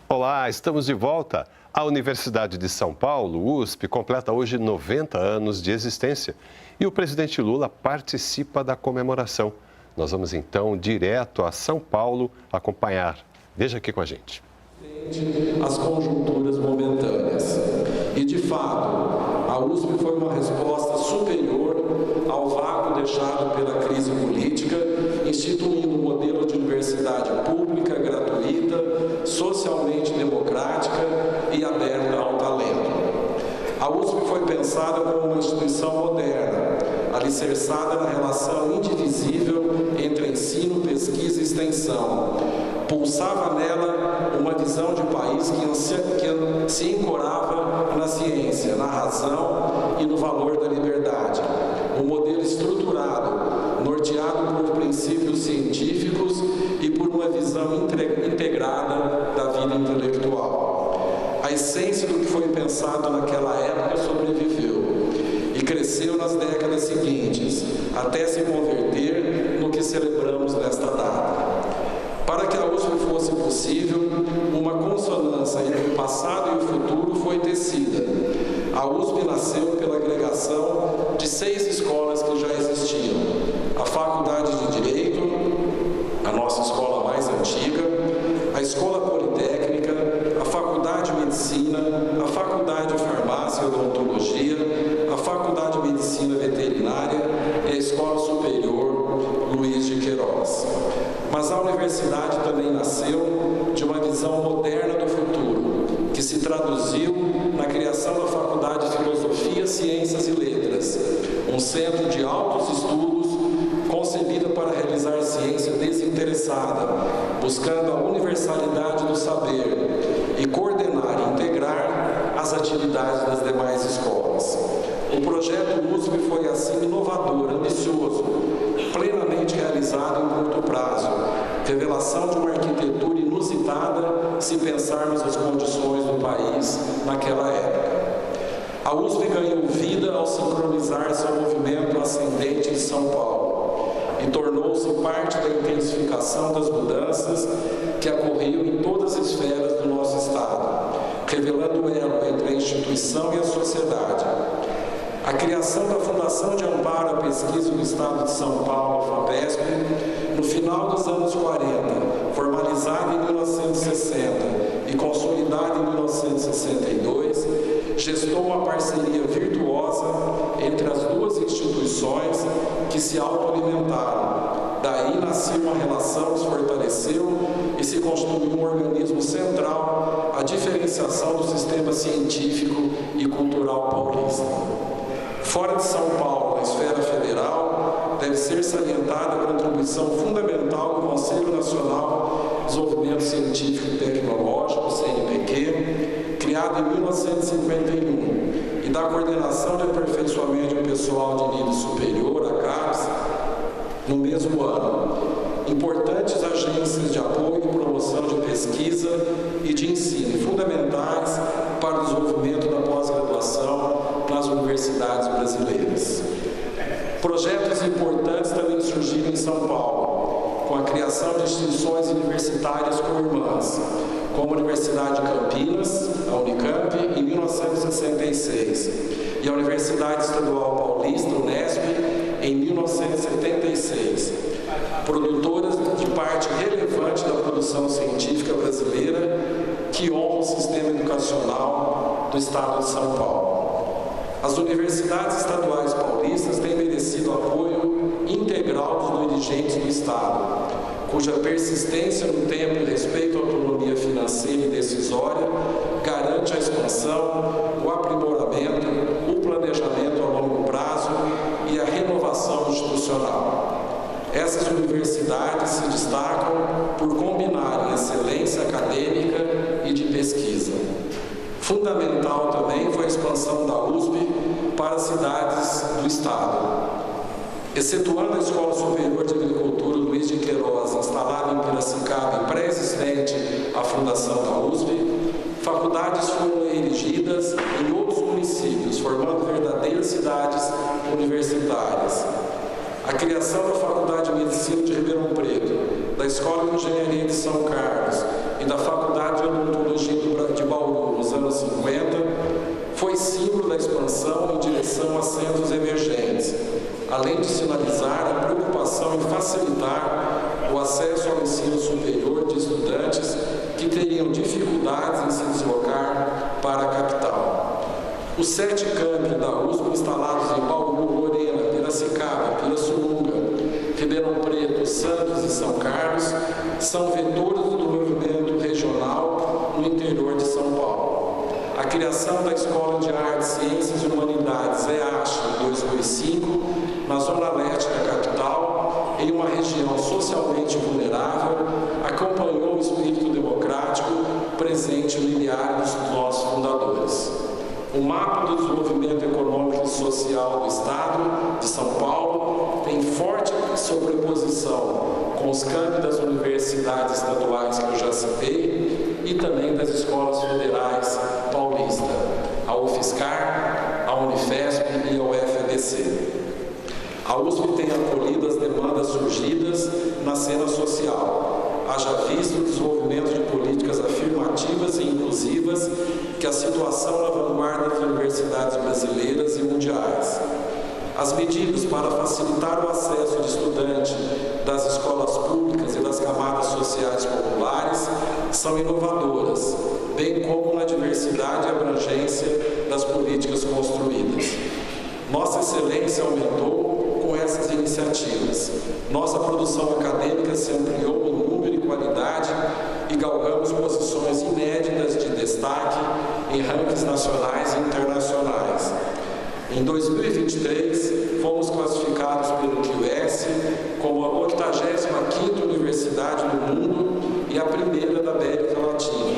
Olá, estamos de volta. A Universidade de São Paulo, USP, completa hoje 90 anos de existência e o presidente Lula participa da comemoração. Nós vamos então direto a São Paulo acompanhar. Veja aqui com a gente. As conjunturas momentâneas. E, de fato, a USP foi uma resposta superior ao vácuo deixado pela crise política, instituindo um modelo de universidade pública, gratuita, socialmente democrática e aberta ao talento. A USP foi pensada como uma instituição moderna, alicerçada na relação indivisível entre ensino, pesquisa e extensão. Pulsava nela uma visão de país que se ancorava na ciência, na razão e no valor da liberdade. Um modelo estruturado, norteado por princípios científicos e por uma visão integrada da vida intelectual. A essência do que foi pensado naquela época sobreviveu e cresceu nas décadas seguintes, até se converter no que celebramos nesta data. Para que a USP fosse possível, uma consonância entre o passado e o futuro foi tecida. A USP nasceu pela agregação de 6 escolas que já existiam. A Faculdade de Direito, a nossa escola mais antiga, a Escola Politécnica, a Faculdade de Medicina, a Faculdade de Farmácia e Odontologia, a Faculdade de Medicina Veterinária e a Escola Superior Luiz de Queiroz. Mas a universidade também nasceu de uma visão moderna do futuro, que se traduziu na criação da Faculdade de Filosofia, Ciências e Letras, um centro de altos estudos concebida para realizar ciência desinteressada, buscando a universalidade do saber e coordenar e integrar as atividades das demais escolas. O projeto USP foi assim inovador, ambicioso, plenamente realizado em curto prazo, revelação de uma arquitetura inusitada se pensarmos as condições do país naquela época. A USP ganhou vida ao sincronizar-se ao movimento ascendente de São Paulo e tornou-se parte da intensificação das mudanças que ocorriam em todas as esferas do nosso Estado, revelando o elo entre a instituição e a sociedade. A criação da Fundação de Amparo à Pesquisa do Estado de São Paulo, FAPESP, no final dos anos 40, formalizada em 1960 e consolidada em 1962, gestou uma parceria virtuosa entre as duas instituições que se autoalimentaram. Daí nasceu uma relação que se fortaleceu e se constituiu um organismo central à diferenciação do sistema científico e cultural paulista. Fora de São Paulo, na esfera federal, deve ser salientada a contribuição fundamental do Conselho Nacional de Desenvolvimento Científico e Tecnológico, CNPq, criado em 1951, e da Coordenação de Aperfeiçoamento do Pessoal de Nível Superior, a CAPES, no mesmo ano. Importantes agências de apoio e promoção de pesquisa e de ensino, fundamentais para o desenvolvimento da pós-graduação nas universidades brasileiras. Projetos importantes também surgiram em São Paulo, com a criação de instituições universitárias co-irmãs, como a Universidade de Campinas, a Unicamp, em 1966, e a Universidade Estadual Paulista, Unesp, em 1976, produtoras de parte relevante da produção científica brasileira que honra o sistema educacional do Estado de São Paulo. As universidades estaduais paulistas têm merecido apoio integral dos dirigentes do Estado, cuja persistência no tempo e respeito à autonomia financeira e decisória garante a expansão, o aprimoramento, o planejamento a longo prazo e a renovação institucional. Essas universidades se destacam por combinarem excelência acadêmica e de pesquisa. Fundamental também foi a expansão da USP para as cidades do Estado. Excetuando a Escola Superior de Agricultura Luiz de Queiroz, instalada em Piracicaba e pré-existente à fundação da USP, faculdades foram erigidas em outros municípios, formando verdadeiras cidades universitárias. A criação da Faculdade de Medicina de Ribeirão Preto, da Escola de Engenharia de São Carlos e e da Faculdade de Odontologia de Bauru nos anos 50, foi símbolo da expansão em direção a centros emergentes, além de sinalizar a preocupação em facilitar o acesso ao ensino superior de estudantes que teriam dificuldades em se deslocar para a capital. Os 7 campi da USP instalados em Bauru, Lorena, Piracicaba, Pirassununga, Ribeirão Preto, Santos e São Carlos são vetores do desenvolvimento regional no interior de São Paulo. A criação da Escola de Artes, Ciências e Humanidades, EACH, em 2005, na zona leste da capital, em uma região socialmente vulnerável, acompanhou o espírito democrático presente no ideário dos nossos fundadores. O mapa do desenvolvimento econômico e social do Estado de São Paulo tem forte sobreposição com os campi das universidades estaduais que eu já citei e também das escolas federais paulistas, a UFSCar, a Unifesp e a UFABC. A USP tem acolhido as demandas surgidas na cena social, haja visto o desenvolvimento de políticas afirmativas e inclusivas que a situação na vanguarda das universidades brasileiras e mundiais. As medidas para facilitar o acesso de estudantes das escolas públicas e das camadas sociais populares são inovadoras, bem como na diversidade e abrangência das políticas construídas. Nossa excelência aumentou com essas iniciativas. Nossa produção acadêmica se ampliou em número e qualidade e galgamos posições inéditas de destaque em rankings nacionais e internacionais. Em 2023, fomos classificados pelo QS como a 85ª universidade do mundo e a primeira da América Latina.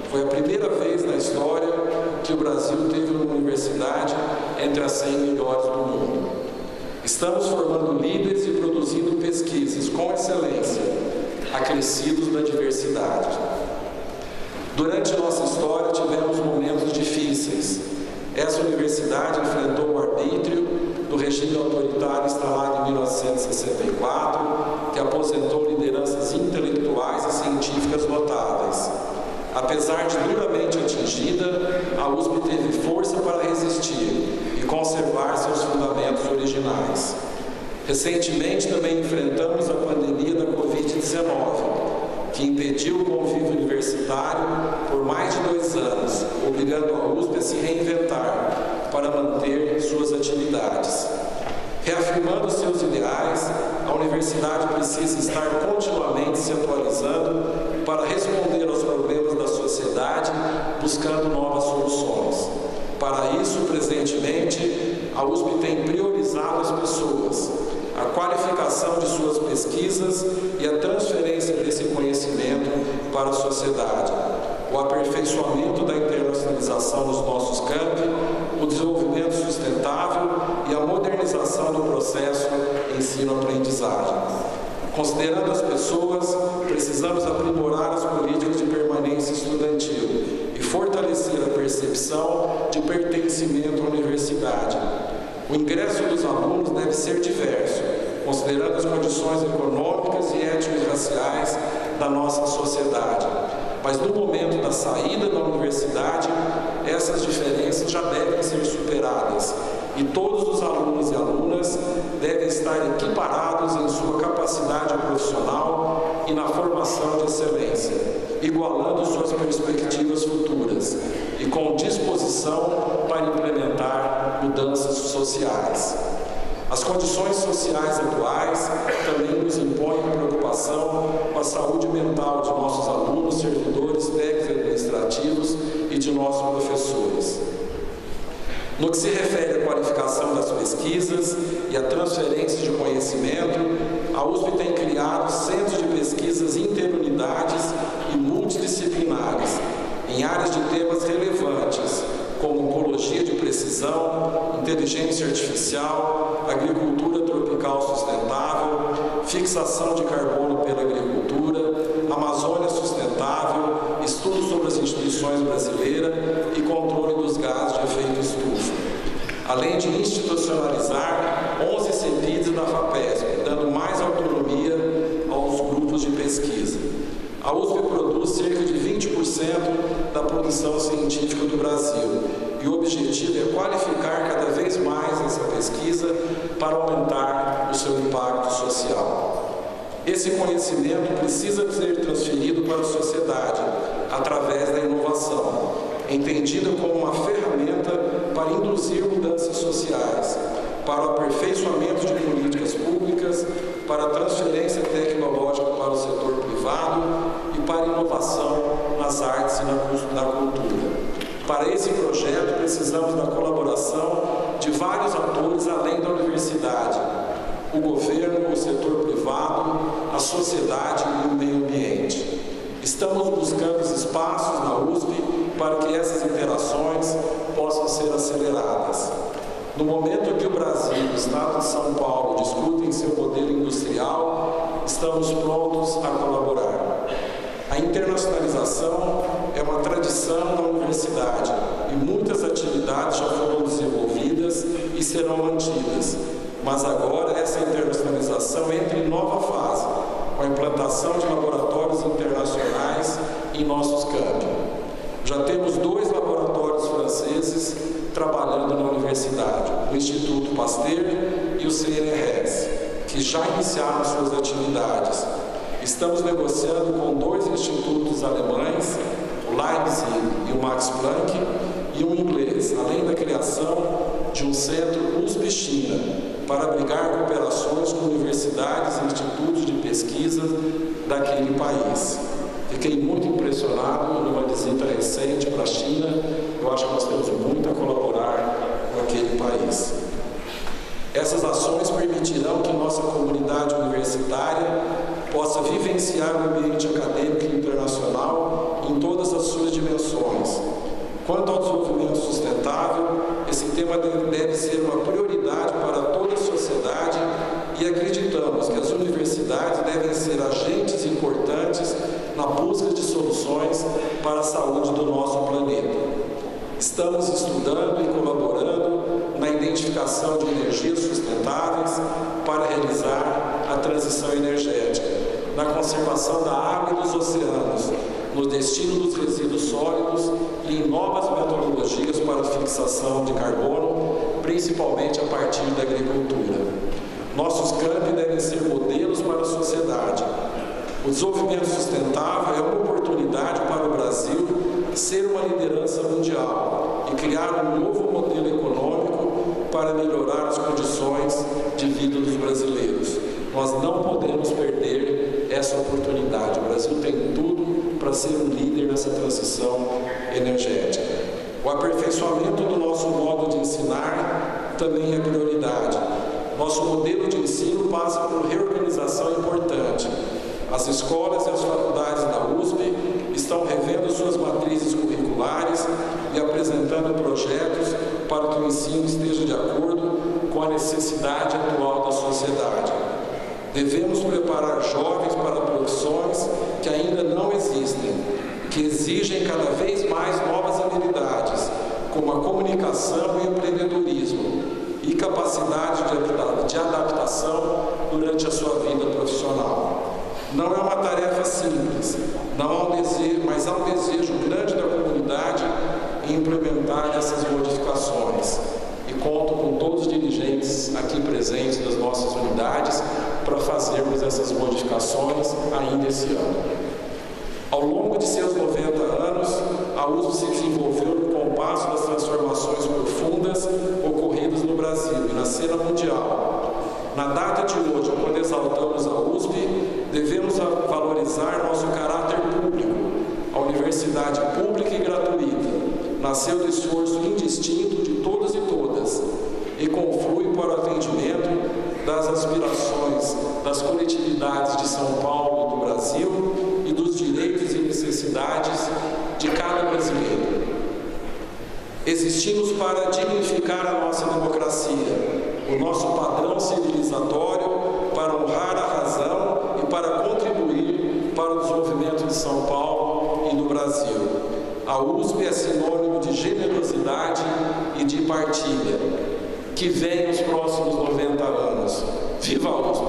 Foi a primeira vez na história que o Brasil teve uma universidade entre as 100 melhores do mundo. Estamos formando líderes e produzindo pesquisas com excelência, acrescidos da diversidade. Durante nossa história, tivemos momentos difíceis. Essa universidade enfrentou o arbítrio do regime autoritário instalado em 1964, que aposentou lideranças intelectuais e científicas notáveis. Apesar de duramente atingida, a USP teve força para resistir e conservar seus fundamentos originais. Recentemente também enfrentamos a pandemia da Covid-19, que impediu o convívio universitário por mais de 2 anos, obrigando a USP a se reinventar para manter suas atividades. Reafirmando seus ideais, a universidade precisa estar continuamente se atualizando para responder aos problemas da sociedade, buscando novas soluções. Para isso, presentemente, a USP tem priorizado as pessoas, a qualificação de suas pesquisas e a transferência desse conhecimento para a sociedade, o aperfeiçoamento da internacionalização dos nossos campi, o desenvolvimento sustentável e a modernização do processo ensino-aprendizagem. Considerando as pessoas, precisamos aprimorar as políticas de permanência estudantil e fortalecer a percepção de pertencimento à universidade. O ingresso dos alunos deve ser diverso, considerando as condições econômicas e étnico-raciais da nossa sociedade. Mas no momento da saída da universidade, essas diferenças já devem ser superadas e todos os alunos e alunas devem estar equiparados em sua capacidade profissional e na formação de excelência, igualando suas perspectivas futuras e com disposição para implementar mudanças sociais. As condições sociais atuais também nos impõem preocupação com a saúde mental de nossos alunos, servidores técnicos e administrativos e de nossos professores. No que se refere à qualificação das pesquisas e à transferência de conhecimento, a USP tem criado centros de pesquisas interunidades e multidisciplinares em áreas de temas relevantes, como oncologia de precisão, inteligência artificial, agricultura tropical sustentável, fixação de carbono pela agricultura, Amazônia sustentável, estudos sobre as instituições brasileiras e controle dos gases de efeito estufa. Além de institucionalizar 11 CEPIDs da FAPESP, dando mais autonomia aos grupos de pesquisa. A USP produz cerca de da produção científica do Brasil. E o objetivo é qualificar cada vez mais essa pesquisa para aumentar o seu impacto social. Esse conhecimento precisa ser transferido para a sociedade através da inovação, entendida como uma ferramenta para induzir mudanças sociais, para o aperfeiçoamento de políticas públicas, para a transferência tecnológica para o setor privado e para a inovação nas artes e na cultura. Para esse projeto, precisamos da colaboração de vários atores além da universidade, o governo, o setor privado, a sociedade e o meio ambiente. Estamos buscando os espaços na USP para que essas interações possam ser aceleradas. No momento que o Brasil e o Estado de São Paulo discutem seu modelo industrial, estamos prontos a colaborar. A internacionalização é uma tradição da universidade e muitas atividades já foram desenvolvidas e serão mantidas. Mas agora essa internacionalização entra em nova fase, com a implantação de laboratórios internacionais em nossos campos. Já temos 2 laboratórios franceses trabalhando na universidade, o Instituto Pasteur e o CNRS, que já iniciaram suas atividades. Estamos negociando com 2 institutos alemães, o Leipzig e o Max Planck, e um inglês, além da criação de um centro USP-China, para abrigar cooperações com universidades e institutos de pesquisa daquele país. Fiquei muito impressionado numa visita recente para a China. Eu acho que nós temos muito a colaborar com aquele país. Essas ações permitirão que nossa comunidade universitária possa vivenciar o ambiente acadêmico e internacional em todas as suas dimensões. Quanto ao desenvolvimento sustentável, esse tema deve ser uma prioridade para toda a sociedade e acreditamos que as universidades devem ser agentes importantes na busca de soluções para a saúde do nosso planeta. Estamos estudando e colaborando na identificação de energias sustentáveis para realizar a transição energética, na conservação da água e dos oceanos, no destino dos resíduos sólidos e em novas metodologias para a fixação de carbono, principalmente a partir da agricultura. Nossos campi devem ser modelos para a sociedade. O desenvolvimento sustentável é uma oportunidade para o Brasil ser uma liderança mundial e criar um novo modelo econômico para melhorar as condições de vida dos brasileiros. Nós não podemos perder essa oportunidade. O Brasil tem tudo para ser um líder nessa transição energética. O aperfeiçoamento do nosso modo de ensinar também é prioridade. Nosso modelo de ensino passa por reorganização importante. As escolas e as faculdades da USP estão revendo suas matrizes curriculares e apresentando projetos para que o ensino esteja de acordo com a necessidade atual da sociedade. Devemos preparar jovens para profissões que ainda não existem, que exigem cada vez mais novas habilidades, como a comunicação e o empreendedorismo, e capacidade de adaptação durante a sua vida profissional. Não é uma tarefa simples, mas há um desejo grande da comunidade em implementar essas modificações. E conto com todos os dirigentes aqui presentes das nossas unidades para fazermos essas modificações ainda esse ano. Ao longo de seus 90 anos, a USP se desenvolveu no compasso das transformações profundas ocorridas no Brasil e na cena mundial. Na data de hoje, quando exaltamos a USP, devemos valorizar nosso caráter público. A universidade pública e gratuita nasceu do esforço indistinto de todos e todas e conflui para o atendimento das aspirações das coletividades de São Paulo e do Brasil e dos direitos e necessidades de cada brasileiro. Existimos para dignificar a nossa democracia, o nosso padrão civilizatório, para honrar a razão e para contribuir para o desenvolvimento de São Paulo e do Brasil. A USP é sinônimo de generosidade e de partilha. Que venham os próximos 90 anos. Viva a USP!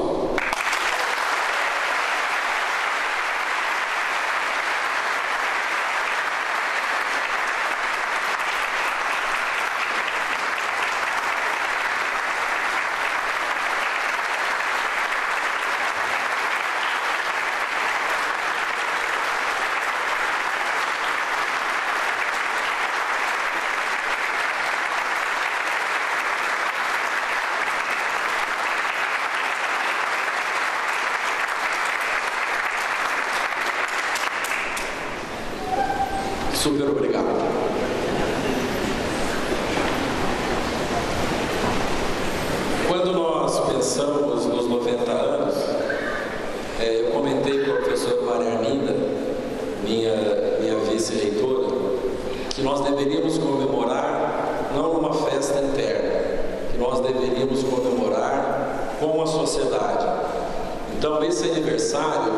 Super obrigado. Quando nós pensamos nos 90 anos, eu comentei com a professora Maria Arminda, minha vice-reitora, que nós deveríamos comemorar não numa festa interna, que nós deveríamos comemorar com a sociedade. Então, esse aniversário,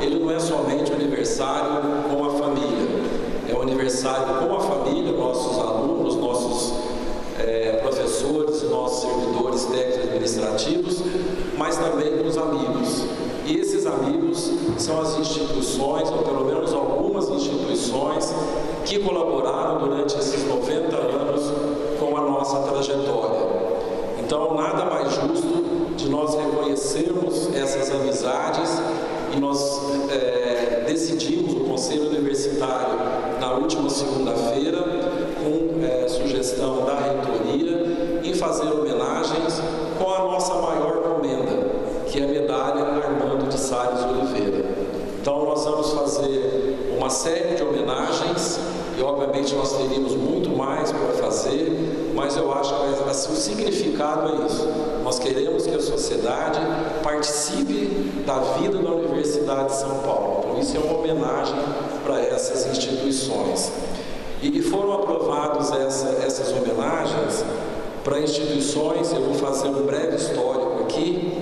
ele não é somente um aniversário com a família, é um aniversário com a família, nossos alunos, nossos professores, nossos servidores técnicos administrativos, mas também com os amigos. E esses amigos são as instituições, ou pelo menos algumas instituições, que colaboraram durante esses 90 anos com a nossa trajetória. Então, nada mais justo de nós reconhecermos essas amizades e nós decidimos, o Conselho Universitário, na última segunda-feira, com sugestão da reitoria, em fazer homenagens com a nossa maior comenda, que é a medalha Armando de Salles Oliveira. Então, nós vamos fazer uma série de homenagens e, obviamente, nós teríamos muito mais para fazer, mas eu acho que o significado é isso. Nós queremos que a sociedade participe da vida da Universidade de São Paulo. Então, isso é uma homenagem para essas instituições. E foram aprovadas essas homenagens para instituições, eu vou fazer um breve histórico aqui,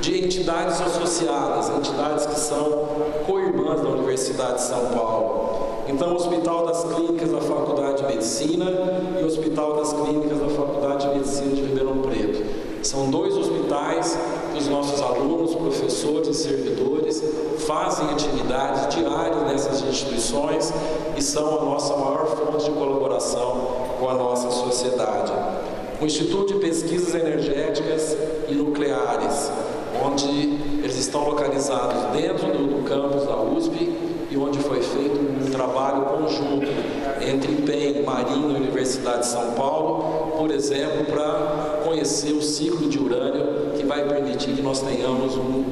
de entidades associadas, entidades que são co-irmãs da Universidade de São Paulo. Então, o Hospital das Clínicas da Faculdade de Medicina e o Hospital das Clínicas da Faculdade de Medicina de Ribeirão Preto. São dois hospitais que os nossos alunos, professores e servidores fazem atividades diárias nessas instituições e são a nossa maior fonte de colaboração com a nossa sociedade. O Instituto de Pesquisas Energéticas e Nucleares, onde eles estão localizados dentro do campus da USP e onde foi feito um trabalho conjunto entre IPEM, Marinha e Universidade de São Paulo, por exemplo, para conhecer o ciclo de urânio que vai permitir que nós tenhamos um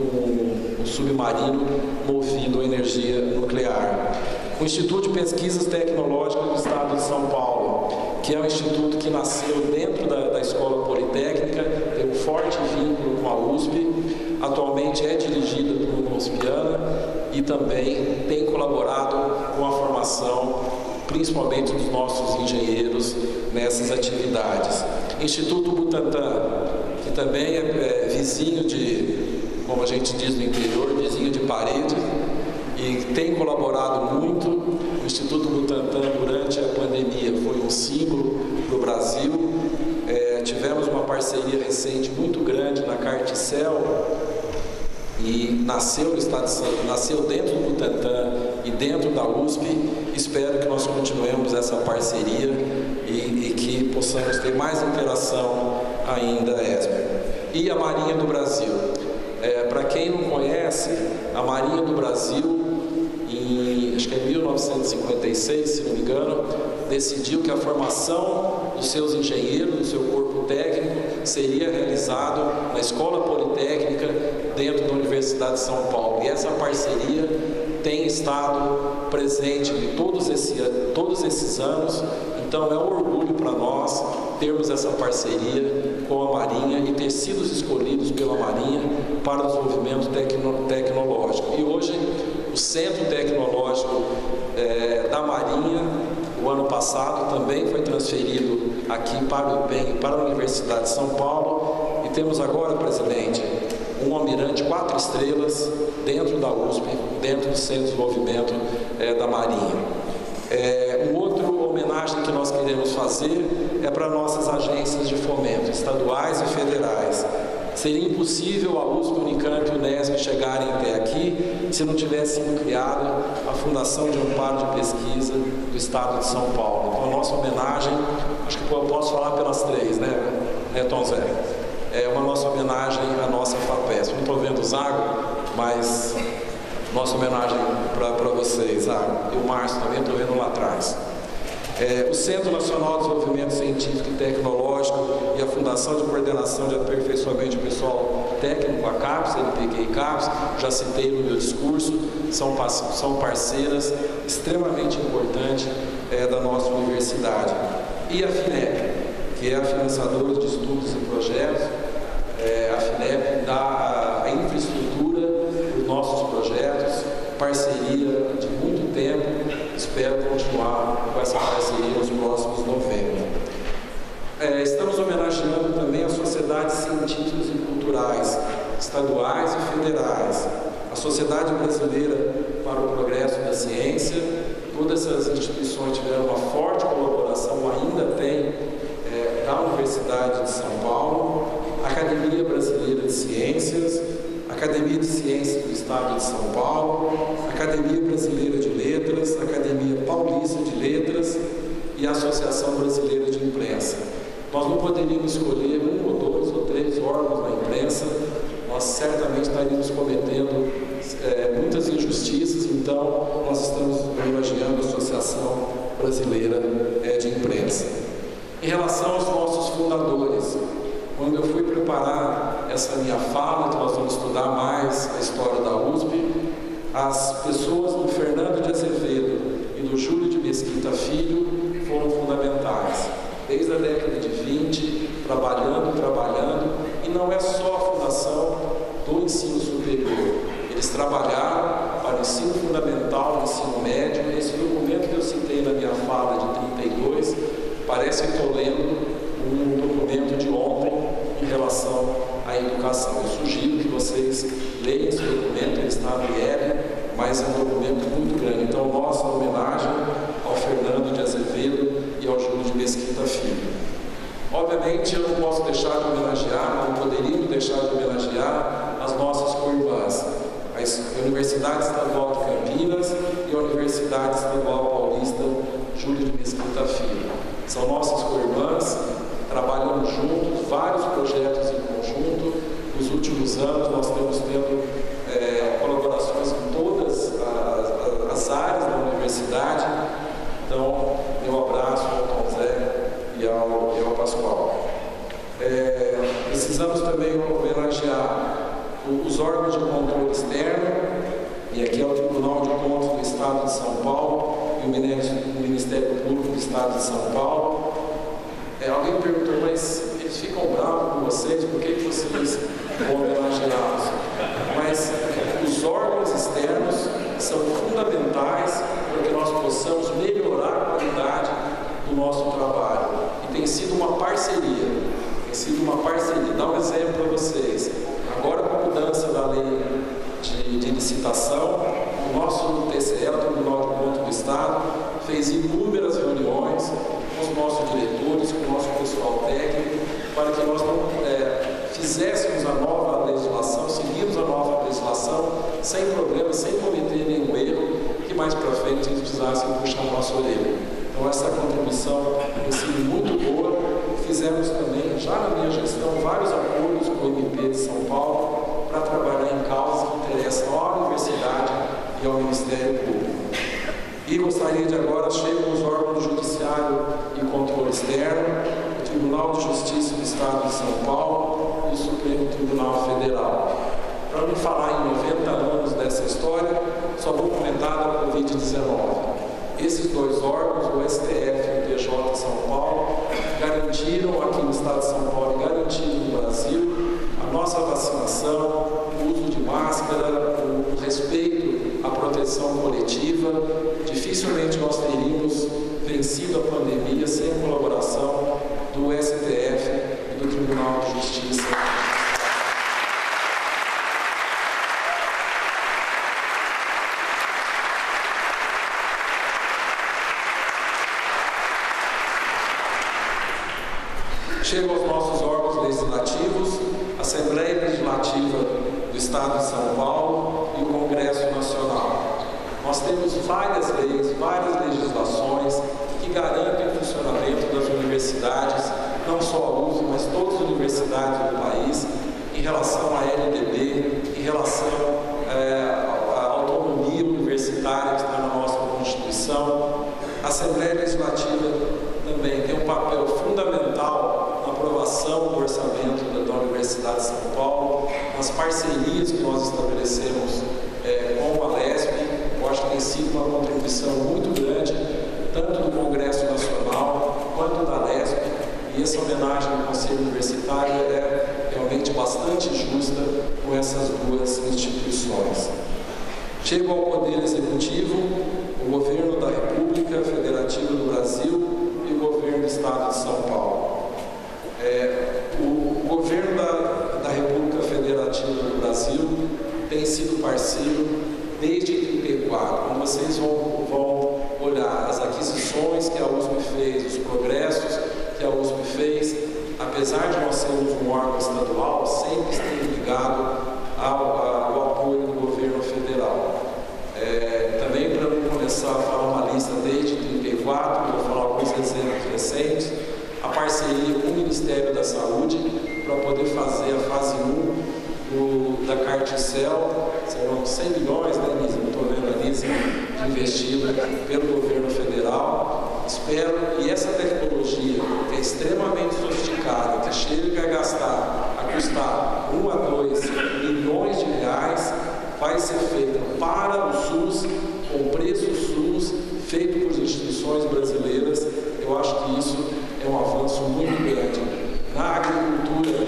submarino movido a energia nuclear. O Instituto de Pesquisas Tecnológicas do Estado de São Paulo, que é um instituto que nasceu dentro da Escola Politécnica, tem um forte vínculo com a USP, atualmente é dirigida por uma uspiana e também tem colaborado com a formação, principalmente dos nossos engenheiros, nessas atividades. Instituto Butantan, que também é vizinho como a gente diz no interior, vizinho de parede, e tem colaborado muito. O Instituto Butantan, durante a pandemia, foi um símbolo para o Brasil. Tivemos uma parceria recente muito grande na Carticel, e nasceu no estado de Santos, nasceu dentro do Butantan e dentro da USP. Espero que nós continuemos essa parceria e que possamos ter mais interação ainda, Esper. E a Marinha do Brasil. Para quem não conhece, a Marinha do Brasil, acho que em 1956, se não me engano, decidiu que a formação dos seus engenheiros, do seu corpo técnico, seria realizado na Escola Politécnica dentro da Universidade de São Paulo. E essa parceria tem estado presente em todos esses anos. Então, é um orgulho para nós termos essa parceria com a Marinha e ter sido escolhidos pela Marinha para o desenvolvimento tecnológico. E hoje, o Centro Tecnológico da Marinha, o ano passado, também foi transferido aqui para o IPEM, para a Universidade de São Paulo. E temos agora, presidente, um almirante 4 estrelas dentro da USP, dentro do Centro de Desenvolvimento da Marinha. Outra homenagem que nós queremos fazer é para nossas agências de fomento, estaduais e federais. Seria impossível a USP, Unicamp e Unesp chegarem até aqui se não tivesse sido criada a Fundação de Amparo de Pesquisa do Estado de São Paulo. Então, a nossa homenagem, acho que eu posso falar pelas 3, né, Tom Zé? É uma nossa homenagem à nossa FAPESP. Não estou vendo o Zago, mas nossa homenagem para vocês, Zago. E o Márcio também, estou vendo lá atrás. O Centro Nacional de Desenvolvimento Científico e Tecnológico e a Fundação de Coordenação de Aperfeiçoamento de Pessoal Técnico, a CAPES, NPq e CAPES, já citei no meu discurso, são parceiras extremamente importantes da nossa universidade. E a FINEP, que é a financiadora de estudos e projetos, a FINEP dá a infraestrutura dos nossos projetos, parceria de muito tempo, espero continuar com essa parceria nos próximos novembros. Estamos homenageando também as sociedades científicas e culturais, estaduais e federais, a Sociedade Brasileira para o Progresso da Ciência. Todas essas instituições tiveram uma forte colaboração, ainda tem, da Universidade de São Paulo, a Academia Brasileira de Ciências, a Academia de Ciências do Estado de São Paulo, a Academia Brasileira de Letras, a Academia Paulista de Letras e a Associação Brasileira de Imprensa. Nós não poderíamos escolher um ou dois ou três órgãos da imprensa, nós certamente estaríamos cometendo muitas injustiças, então nós estamos homenageando a Associação Brasileira de Imprensa. Em relação aos nossos fundadores, quando eu fui preparar essa minha fala, que nós vamos estudar mais a história da USP, as pessoas do Fernando de Azevedo e do Júlio de Mesquita Filho foram fundamentais. Desde a década de 20, trabalhando, e não é só a fundação do ensino superior. Eles trabalharam para o ensino fundamental, o ensino médio. Esse documento que eu citei na minha fala de 32, parece que estou lendo um documento de ontem em relação à educação. Eu sugiro que vocês leiam esse documento, ele está no IEB, mas é um documento muito grande. Então, nossa homenagem ao Fernando de Azevedo e ao Júlio de Mesquita Filho. Obviamente, eu não posso deixar de homenagear, não poderíamos deixar de homenagear as nossas co-irmãs, a Universidade Estadual de Campinas e a Universidade Estadual Paulista Júlio de Mesquita Filho. São nossas co-irmãs, trabalhamos juntos, vários projetos em conjunto. Nos últimos anos, nós temos tendo colaborações em todas as áreas da universidade. Então, meu abraço ao Tom Zé e ao Pascoal. Precisamos também homenagear os órgãos de controle externo, e aqui é o Tribunal de Contas do Estado de São Paulo e o Ministério Público do Estado de São Paulo. Alguém me perguntou, mas eles ficam bravos com vocês, por que vocês vão homenageá-los? Mas os órgãos externos são fundamentais para que nós possamos melhorar a qualidade do nosso trabalho. E tem sido uma parceria. Dá um exemplo para vocês. Agora, com a mudança da lei de licitação, o nosso TCE, o Tribunal de Contas do Estado, fez inúmeras reuniões com os nossos diretores, com o nosso pessoal técnico, para que nós não fizéssemos a nova legislação, seguimos a nova legislação, sem problema, sem cometer nenhum erro, que mais para frente eles precisassem puxar a nossa orelha. Então, essa contribuição tem sido muito boa. Fizemos também, já na minha gestão, vários acordos com o MP de São Paulo para trabalhar em causas que interessam à universidade e ao Ministério Público. E gostaria de agora, chegam os órgãos do Judiciário e Controle Externo, o Tribunal de Justiça do Estado de São Paulo e o Supremo Tribunal Federal. Para não falar em 90 anos dessa história, só vou comentar da Covid-19. Esses dois órgãos, o STF e o TJ de São Paulo, garantiram aqui no Estado de São Paulo e garantiram no Brasil a nossa vacinação, o uso de máscara, o respeito à proteção coletiva. Dificilmente nós teríamos vencido a pandemia sem a colaboração do STF e do Tribunal de Justiça. Chegam aos nossos órgãos legislativos, a Assembleia Legislativa do Estado de São Paulo e o Congresso Nacional. Nós temos várias leis, várias legislações que garantem o funcionamento das universidades, não só a USP, mas todas as universidades do país, em relação à LDB, em relação à autonomia universitária que está na nossa Constituição. A Assembleia Legislativa também tem um papel fundamental na aprovação do orçamento da Universidade de São Paulo, nas parcerias que nós estabelecemos com a LESP. Eu acho que tem sido uma contribuição muito grande, tanto do e essa homenagem ao Conselho Universitário é realmente bastante justa com essas duas instituições. Chego ao Poder Executivo, o Governo da República Federativa do Brasil e o Governo do Estado de São Paulo. O Governo da República Federativa do Brasil tem sido parceiro desde 1934, quando vocês vão olhar as aquisições que a USP fez, os progressos que a USP fez, apesar de nós sermos um órgão estadual, sempre esteve ligado ao apoio do governo federal. Também, para não começar a falar uma lista desde 1934, vou falar alguns exemplos recentes, a parceria com o Ministério da Saúde para poder fazer a fase 1 da Carticel, serão 100 milhões, né, Nisa? Não estou vendo a Nisa, investida pelo governo federal. Espero que essa tecnologia, que é extremamente sofisticada, que chega a custar 1 a 2 milhões de reais, vai ser feita para o SUS, com preço SUS, feito por instituições brasileiras. Eu acho que isso é um avanço muito grande. Na agricultura,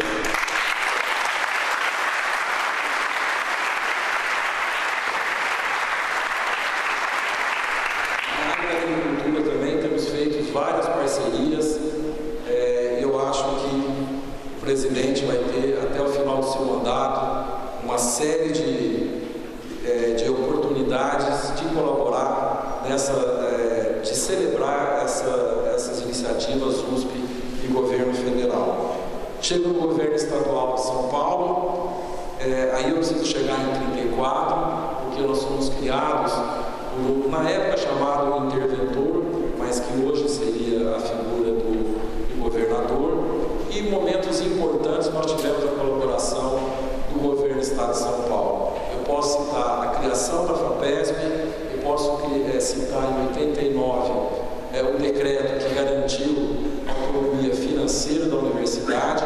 também temos feito várias parcerias. Eu acho que o presidente vai ter, até o final do seu mandato, uma série de oportunidades de colaborar de celebrar essas iniciativas USP e governo federal. Chego no governo estadual de São Paulo, aí eu preciso chegar em 1934, porque nós fomos criados, na época chamado interventor, mas que hoje seria a figura do governador, e em momentos importantes nós tivemos a colaboração do governo do Estado de São Paulo. Eu posso citar a criação da FAPESP, eu posso citar em 89 o decreto que garantiu a autonomia financeira da universidade,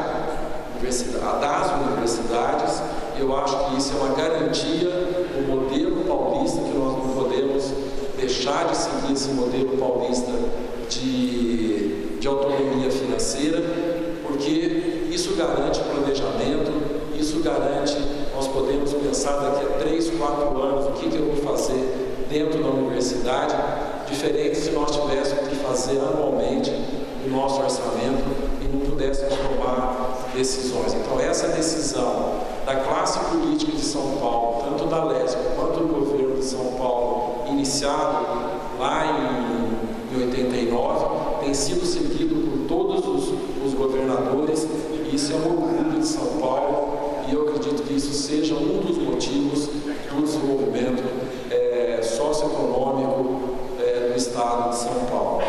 das universidades. Eu acho que isso é uma garantia do modelo paulista, que nós não podemos deixar de seguir esse modelo paulista de autonomia financeira, porque isso garante planejamento, isso garante, nós podemos pensar daqui a 3, 4 anos o que eu vou fazer dentro da universidade, diferente se nós tivéssemos que fazer anualmente o nosso orçamento e não pudéssemos tomar decisões. Então, essa decisão da classe política de São Paulo, tanto da LESP quanto do governo de São Paulo, iniciado lá em 89, tem sido seguido por todos os governadores, e isso é um orgulho de São Paulo, e eu acredito que isso seja um dos motivos do desenvolvimento socioeconômico do Estado de São Paulo.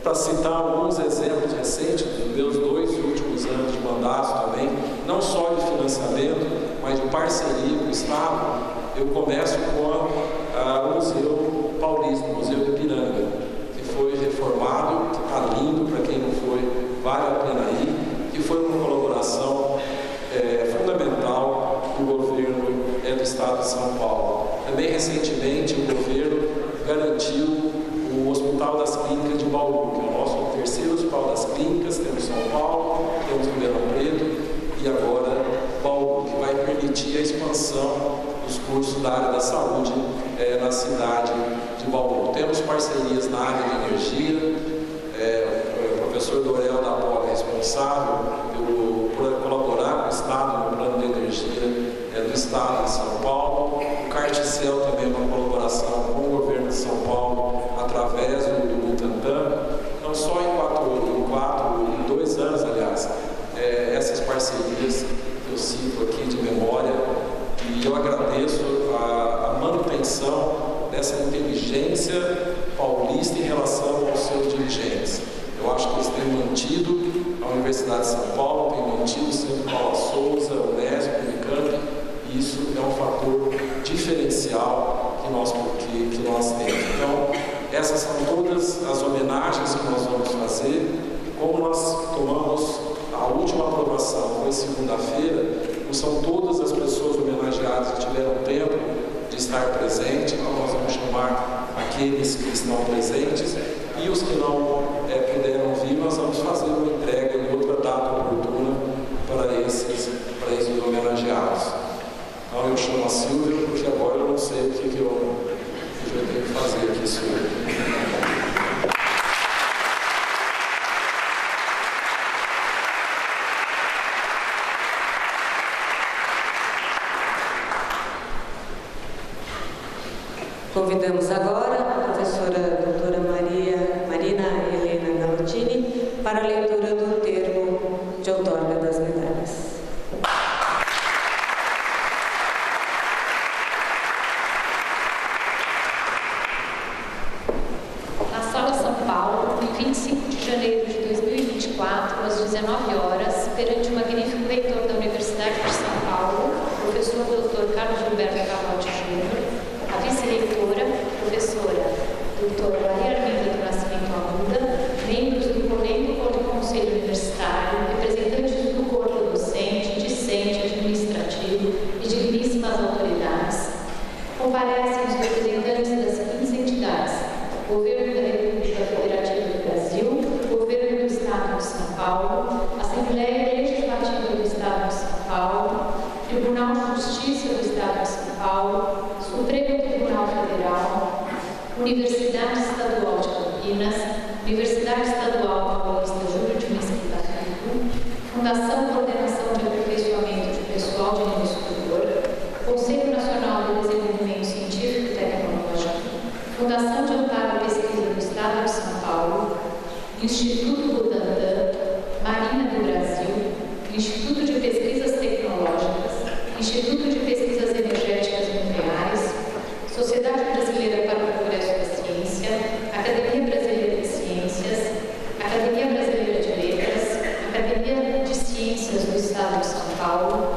Para citar alguns exemplos recentes dos meus 2 últimos anos de mandato também, não só de financiamento, mas de parceria com o Estado, eu começo com o Museu Paulista, o Museu de Ipiranga, que foi reformado, que está lindo, para quem não foi, vale a pena ir, que foi uma colaboração fundamental do governo do Estado de São Paulo. Também, recentemente, o governo garantiu o Hospital das Clínicas de Bauru, que é o nosso terceiro Hospital das Clínicas. Temos São Paulo, temos Ribeirão Preto e agora Bauru, que vai permitir a expansão dos cursos da área da saúde na cidade de Bauru. Temos parcerias na área de energia, o professor Dorel da Bola é responsável por colaborar com o Estado no plano de energia do Estado de São Paulo. O Carticel também é uma colaboração com o governo de São Paulo através do Butantan. Não só em 2 anos, aliás, essas parcerias que eu cito aqui de memória, e eu agradeço a manutenção dessa inteligência paulista em relação aos seus dirigentes. Eu acho que eles têm mantido a Universidade de São Paulo, têm mantido o Centro Paula Souza, o Unesp, o Unicamp, e isso é um fator diferencial que nós temos. Então, essas são todas as homenagens que nós vamos fazer. Como nós tomamos a última aprovação, foi segunda-feira, não são todas as pessoas homenageadas que tiveram tempo de estar presentes, então nós vamos chamar aqueles que estão presentes e os que não puderam vir aqui, nós vamos fazer uma entrega em outra data oportuna para esses homenageados. Então eu chamo a Silvia, porque agora eu não sei o que eu tenho que fazer aqui, Silvia. Convidamos agora a professora doutora Marina Helena Galottini para a leitura do termo de outorga das medalhas. Na Sala São Paulo, em 25 de janeiro de 2024, às 19 horas, perante o magnífico reitor da Universidade de São Paulo, professor Dr. Carlos Gilberto Calotti Júnior, a vice-reitora, professora Dr. Maria Arminda do Nascimento Arruda, membros do Colégio do Conselho Universitário, representantes do corpo docente, discente, administrativo e digníssimas autoridades, comparecem os representantes das seguintes entidades: Governo da República Federativa do Brasil, Governo do Estado de São Paulo, Assembleia Legislativa do Estado de São Paulo, Tribunal de Justiça do Estado de São Paulo, Supremo Tribunal Federal, Universidade Estadual de Campinas, Universidade Estadual Paulista Júlio de Mesquita Filho, Fundação Coordenação de Aperfeiçoamento de Pessoal de Nível Superior, Conselho Nacional de Desenvolvimento Científico e Tecnológico, Fundação de Amparo e Pesquisa do Estado de São Paulo, Instituto Butantan, Marinha do Brasil, Instituto de Pesquisas Tecnológicas, Instituto de Pesquisas Energéticas Nucleares, Sociedade Brasileira para o Progresso da Ciência, Academia Brasileira de Ciências, Academia Brasileira de Letras, Academia de Ciências do Estado de São Paulo,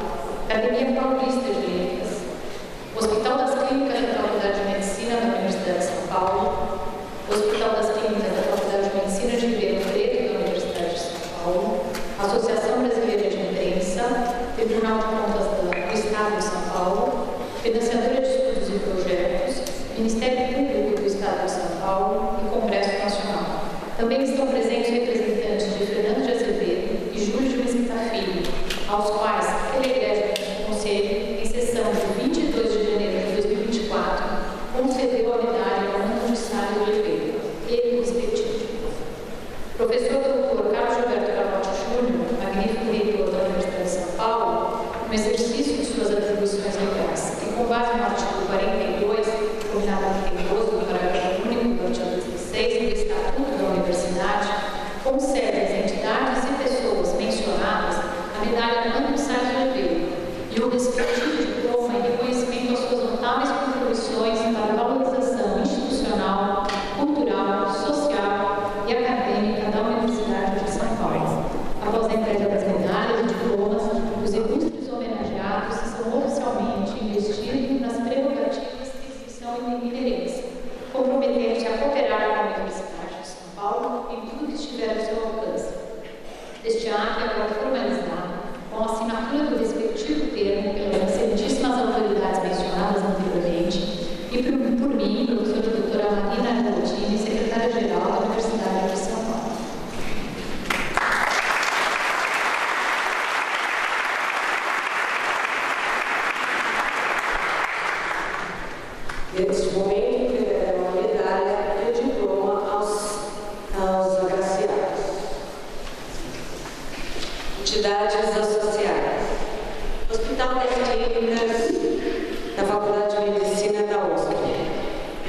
Academia Paulista de Letras, Hospital das Clínicas da Faculdade de Medicina da Universidade de São Paulo, Hospital das Clínicas da Faculdade de Medicina de Ribeirão Preto da Universidade de São Paulo, Associação Brasileira de Imprensa, Tribunal de Contas do Estado de São Paulo, Financiadora de Estudos e Projetos, Ministério Público do Estado de São Paulo e Congresso Nacional. Também estão presentes representantes de Fernando de Azevedo e Júlio de Mesquita Filho, aos quais telegrafo do Conselho, em sessão de 22 de janeiro de 2024, concedeu a medalha ao Antônio Salles Oliveira, ele respectivo. Professor Dr. Carlos Gilberto Calotti Júnior, magnífico reitor da Universidade de São Paulo, no exercício de suas atribuições legais e com base no artigo 42, combinado artigo 12 do parágrafo único do artigo 16 do Estatuto da Universidade, concede às entidades e pessoas mencionadas a medalha Antônio Salles Oliveira e o respectivo diploma em reconhecimento às suas notáveis contribuições para a valorização institucional, cultural, social e acadêmica da Universidade de São Paulo. Após a entrega das medalhas e diplomas, os ilustres homenageados são oficialmente investidos nas prerrogativas que lhes são inerentes, comprometendo-se a cooperar com a Universidade de São Paulo em tudo que estiver ao seu alcance. Este ato é agora formalizado com a assinatura do respectivo termo pelas excelentíssimas autoridades mencionadas anteriormente e por mim, professora doutora Marina Galottini, secretária-geral da Universidade de São Paulo. Neste momento, entregarão a medalha e o diploma aos agraciados. Entidades associadas. Hospital das Clínicas da Faculdade de Medicina da USP.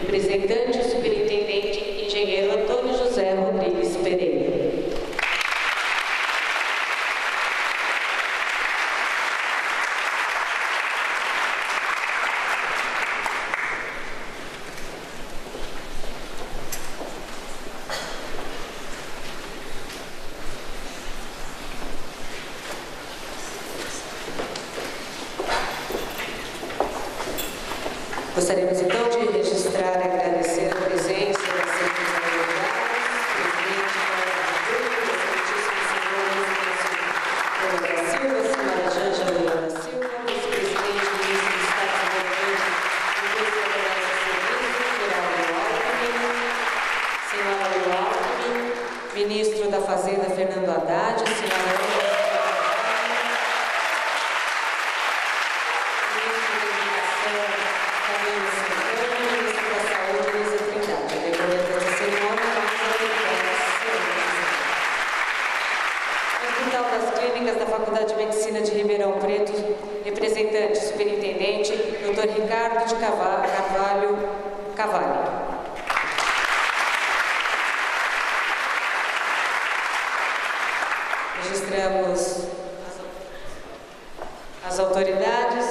Representante superintendente engenheiro Antônio José Rodrigues Pereira. Gostaríamos então de registrar e agradecer a presença das secretariedades, presidente da Silva, senhora Janja Lula da Silva, vice-presidente do Ministro do Estado de Desenvolvimento e Segurança Civil, senhora Alckmin, ministro da superintendente, Dr. Ricardo de Carvalho Cavalli. Registramos as autoridades: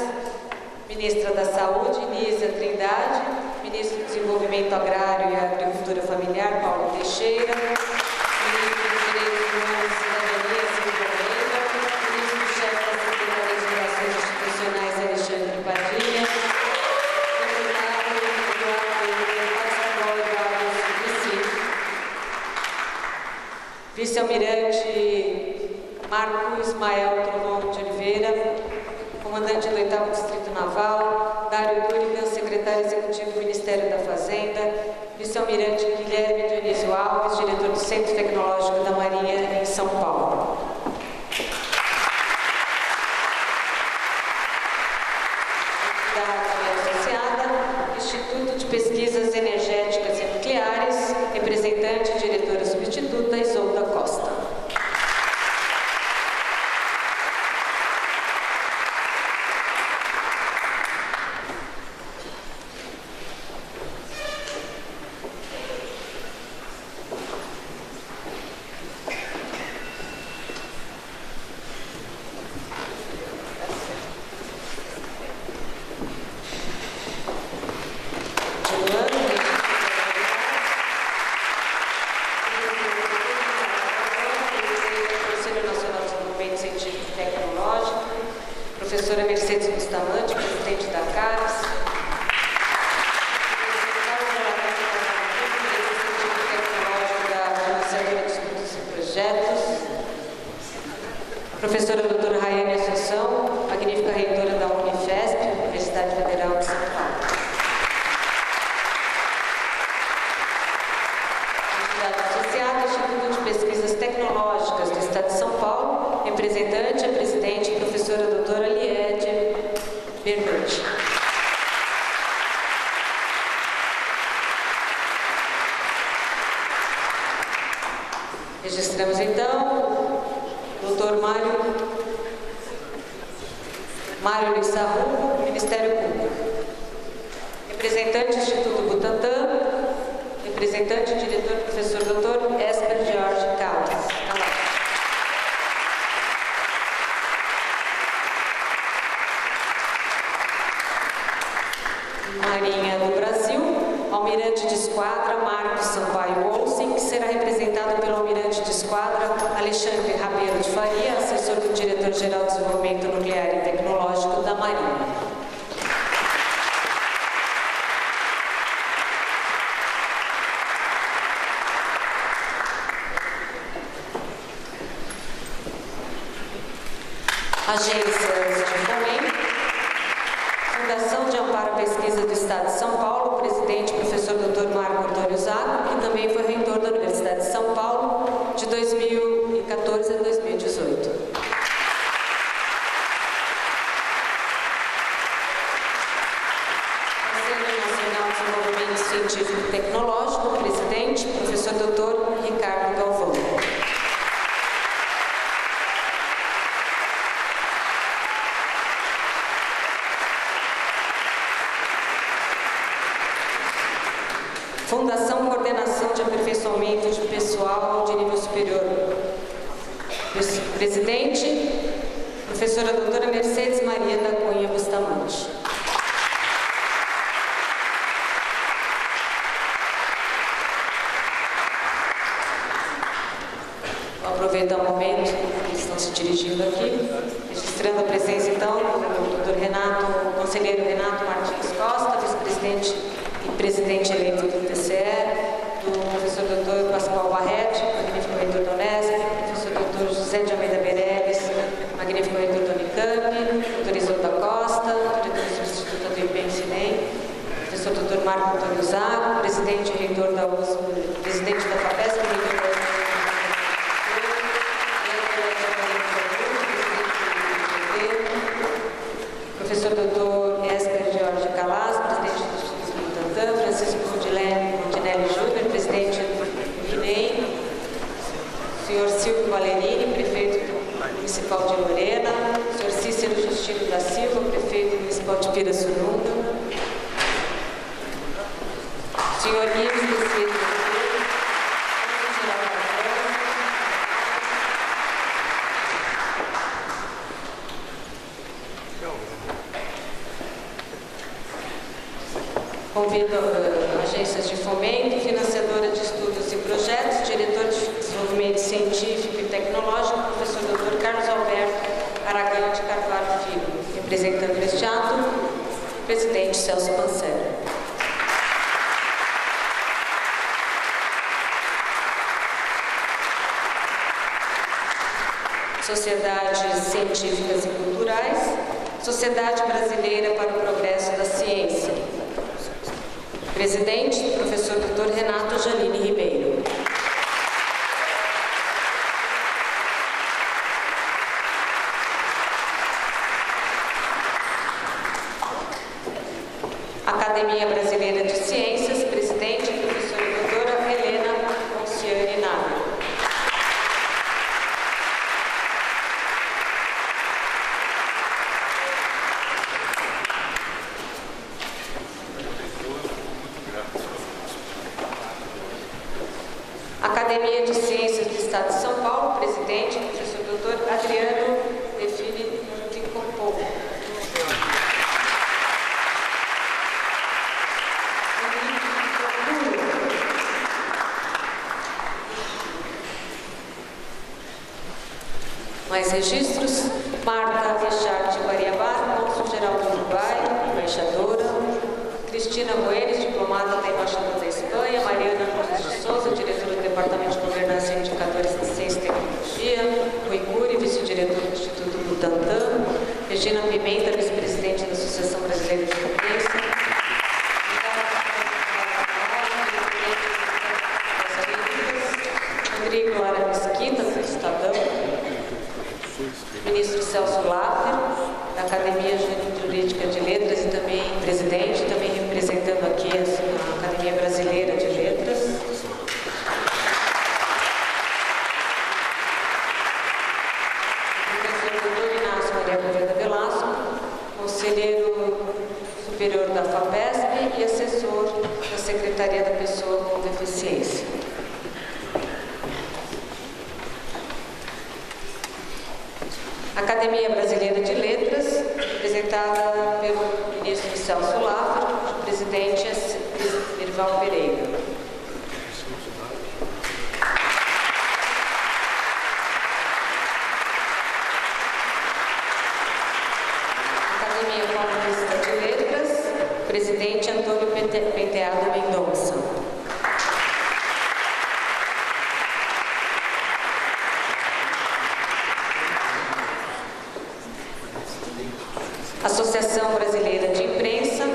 Ministra da Saúde, Nízia Trindade; Ministro do Desenvolvimento Agrário e Agricultura Familiar, Paulo Teixeira; Ministro dos Direitos Humanos e Cidadania, Silvio Almeida; Ministro-chefe da Secretaria de Relações Institucionais, Alexandre Padilha; Deputado Eduardo Suplicy; Vice-Almirante Marco Ismael Trovão de Oliveira, comandante do 8º Distrito Naval; Dário Durigan, secretário executivo do Ministério da Fazenda; Vice-Almirante Guilherme Dionísio Alves, diretor do Centro Tecnológico da Marinha, em São Paulo. Entidade associada: Instituto de Pesquisas Energéticas e Nucleares, representante e diretora substituta, Isolda Costa. Professora Mercedes Bustamante, presidente da CAPES. Professora doutora Raiane Assunção, magnífica reitora da Unifesp, Universidade Federal de São Paulo. Entidade associada, Instituto de Pesquisas Tecnológicas do Estado de São Paulo, representante, a presidente, professora doutora Liede Bernucci. Registramos então o Dr. Mário Lissarru, Ministério Público. Representante, Instituto Butantan. Representante, diretor, professor Dr. Esper Jorge Caldas. Marinha do Brasil, Almirante de Esquadra Marcos Sampaio Olsen, que será representado pelo Almirante de Esquadra Alexandre Rabeiro de Faria, assessor do Diretor-Geral de Desenvolvimento Nuclear e Tecnológico da Marinha. Agências de fomento: Fundação de Amparo à Pesquisa do Estado de São Paulo, presidente, professor Dr. Marco Antônio Zago, que também foi reitor da Universidade de São Paulo de 2014 a 2018. Conselho Nacional de Desenvolvimento Científico e Tecnológico, presidente, professor Dr. Ricardo Galvão. Fundação Coordenação de Aperfeiçoamento de Pessoal de Nível Superior. Presidente, professora doutora Mercedes Maria da Cunha Bustamante. Vou aproveitar o momento que eles estão se dirigindo aqui, registrando a presença então do doutor Renato, conselheiro Renato Martins Costa, vice-presidente e presidente eleito do TCE, do professor Dr. Pascoal Barretti, magnífico reitor da Unesp, professor Dr. José de Almeida Meirelles, magnífico reitor da Unicamp, doutor Isolda Costa, diretor substituta do IPEM-CINEM, professor Dr. Marco Antônio Zago, presidente e reitor da USP, presidente da FAPESP, reitor da USP, professor Dr. Esper Jorge Caldas, presidente do Instituto Butantan, Francisco Rondinelli Júnior, presidente do INEM, senhor Silvio Valerini, prefeito municipal de Lorena, senhor Cícero Justino da Silva, prefeito municipal Municipal de Pirassununga, senhor Ives Desfeito, convido agências de fomento, financiadora de estudos e projetos, diretor de desenvolvimento científico e tecnológico, professor Dr. Carlos Alberto Aragão de Carvalho Filho, representando este ato, presidente Celso Pancero. Sociedades Científicas e Culturais, Sociedade Brasileira para o Progresso da Ciência. Presidente, professor Dr. Renato Janine Ribeiro. Academia Brasileira de Ciências, presidente, professora doutora Helena Conciani Nago. Academia de Ciências do Estado de São Paulo, presidente, professor doutor Adriano Defili de Coppo. Mais registros: Marta Echard de Bariabar, cônsul-geral do Uruguai, embaixadora; Cristina Boeres, diplomata da Embaixada da Espanha; Mariana Cruz de Souza, diretora do Departamento de Governança e Indicadores de Ciência e Tecnologia; Rui Cury, vice-diretor do Instituto Butantan; Regina Pimenta, vice-presidente da Associação Brasileira de Imprensa; Rodrigo Lara Mesquita, do Estadão; ministro Celso Laffer, da Academia Jurídica de Letras e também presidente, também representando aqui a Academia Brasileira de Letras. Professor Dr. Inácio Maria Gouveia Velasco, conselheiro superior da FAPESP e assessor da Secretaria da Pessoa com Deficiência. Academia Brasileira de Letras, representada pelo ministro Celso Laffer, o presidente é Irval Pereira. Academia Paulista de Letras, presidente Antônio Penteado Mendonça. Associação Brasileira de Imprensa,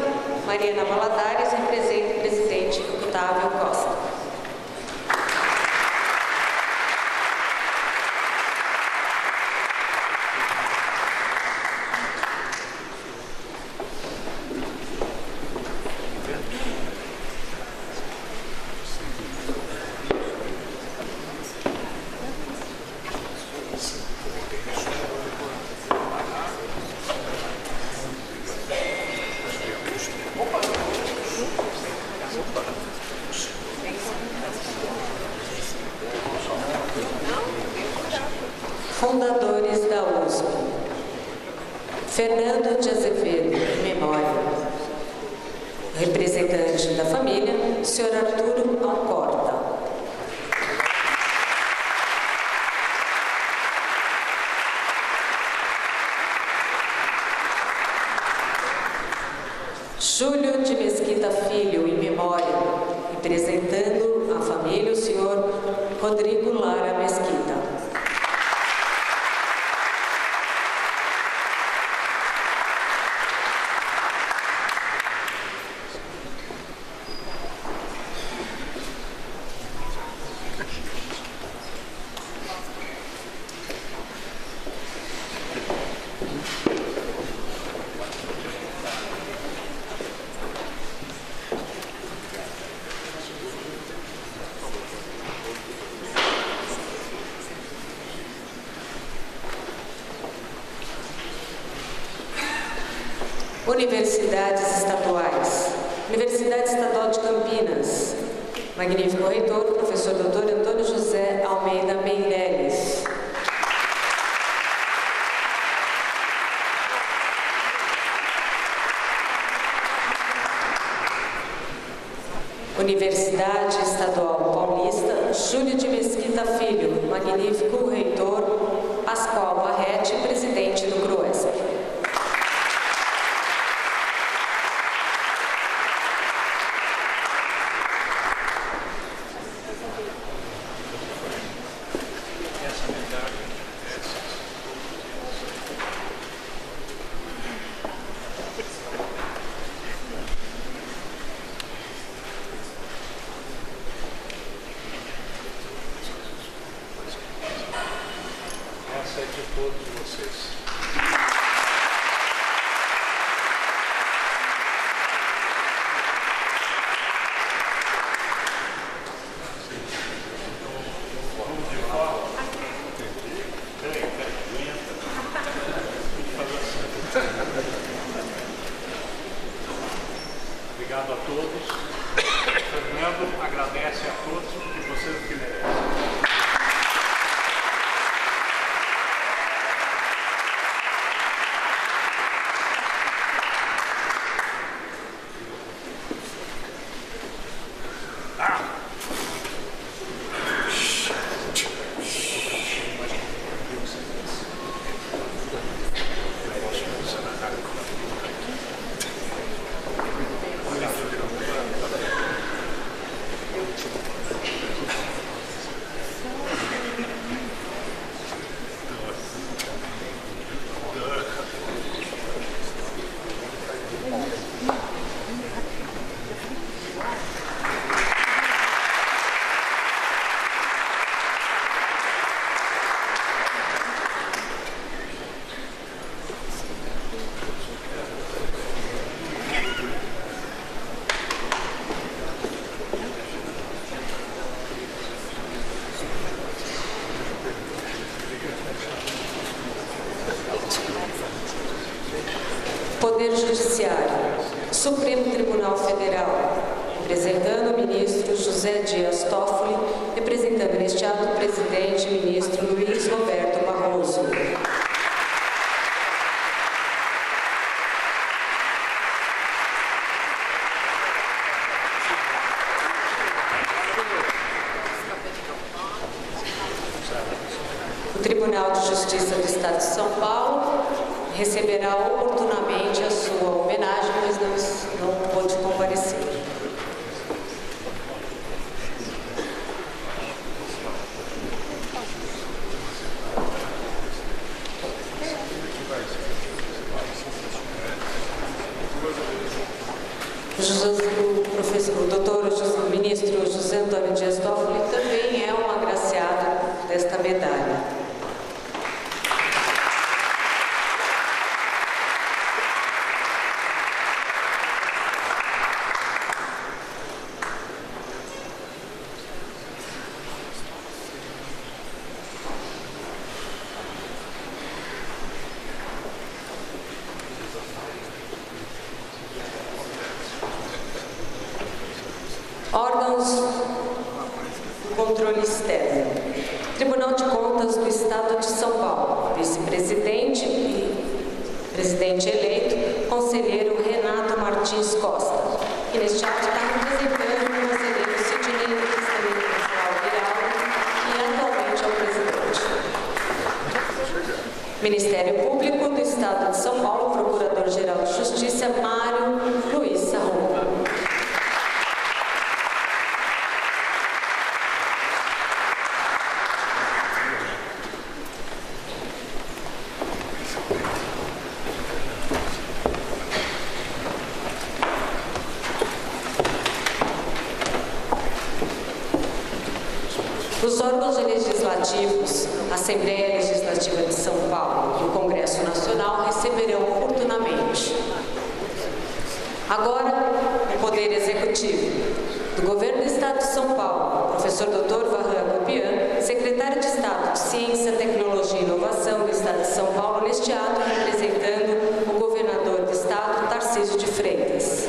Mariana Valadares, representa o presidente Otávio Costa. Fundadores da USP: Fernando de Azevedo, em memória. Representante da família, Sr. Arturo Alcorta. Júlio de Mesquita Filho, em memória. Representando a família, o Sr. Rodrigo Lara Mesquita. Universidades estaduais. Universidade Estadual de Campinas. Magnífico reitor, professor Dr. Antônio José Almeida Meireles. Universidade Estadual Paulista, Júlio de Mesquita Filho, magnífico reitor, Pascoal Barrete, presidente do CRUESP. Essa é de todos vocês. Obrigado a todos. Fernando agradece a todos e vocês o que merecem. Poder Judiciário, Supremo Tribunal Federal, representando o ministro José Dias Toffoli, representando neste ato o presidente e ministro Luiz Roberto Barroso. O Tribunal de Justiça do Estado de São Paulo receberá oportunamente a sua homenagem, mas não pôde comparecer. O doutor o ministro José Antônio Dias Toffoli também é um agraciado desta medalha. Órgãos do controle externo. Tribunal de Contas do Estado de São Paulo. Vice-presidente e presidente eleito, conselheiro Renato Martins Costa. Que neste ato está representando o conselheiro Sidney Viral, que atualmente é o presidente. Ministério Público do Estado de São Paulo, Procurador-Geral de Justiça, Mário Luiz Sarron. Os órgãos legislativos, Assembleia Legislativa de São Paulo e o Congresso Nacional receberão oportunamente. Agora, o Poder Executivo. Do Governo do Estado de São Paulo, professor Dr. Varran Copian, secretário de Estado de Ciência, Tecnologia e Inovação do Estado de São Paulo, neste ato representando o governador do Estado, Tarcísio Tarcísio de Freitas.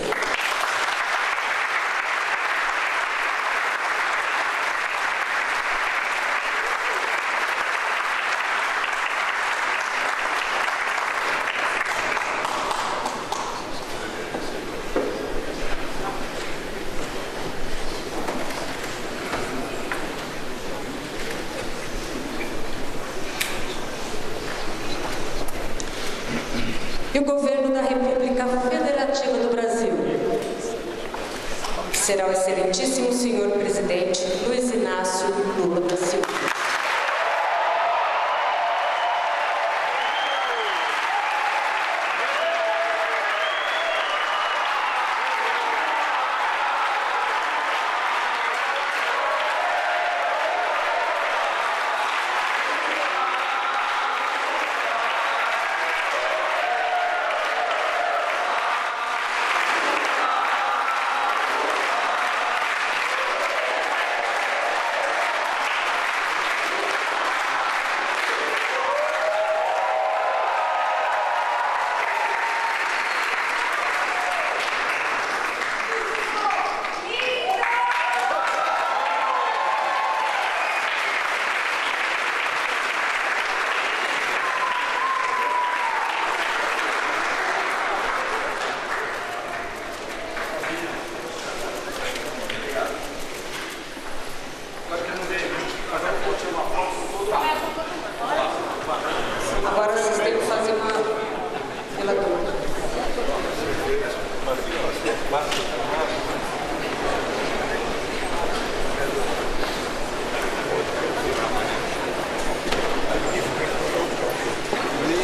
E o governo da República Federativa do Brasil, que será o excelentíssimo senhor presidente Luiz Inácio Lula da Silva. Agora vocês têm que fazer uma relatora.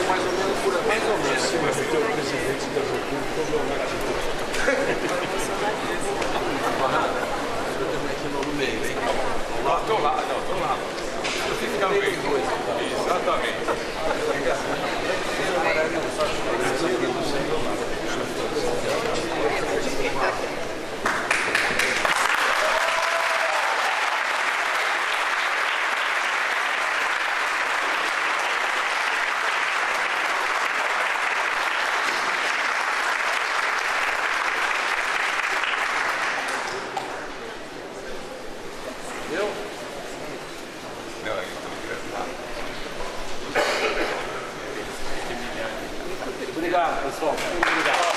Mais ou menos por mais ou menos. Sim, mas o presidente da República é o Leonardo. Eu também aqui no meio, hein? Estou lá, não, estou lá. Eu fico também. Exatamente. Obrigado, pessoal. Obrigado.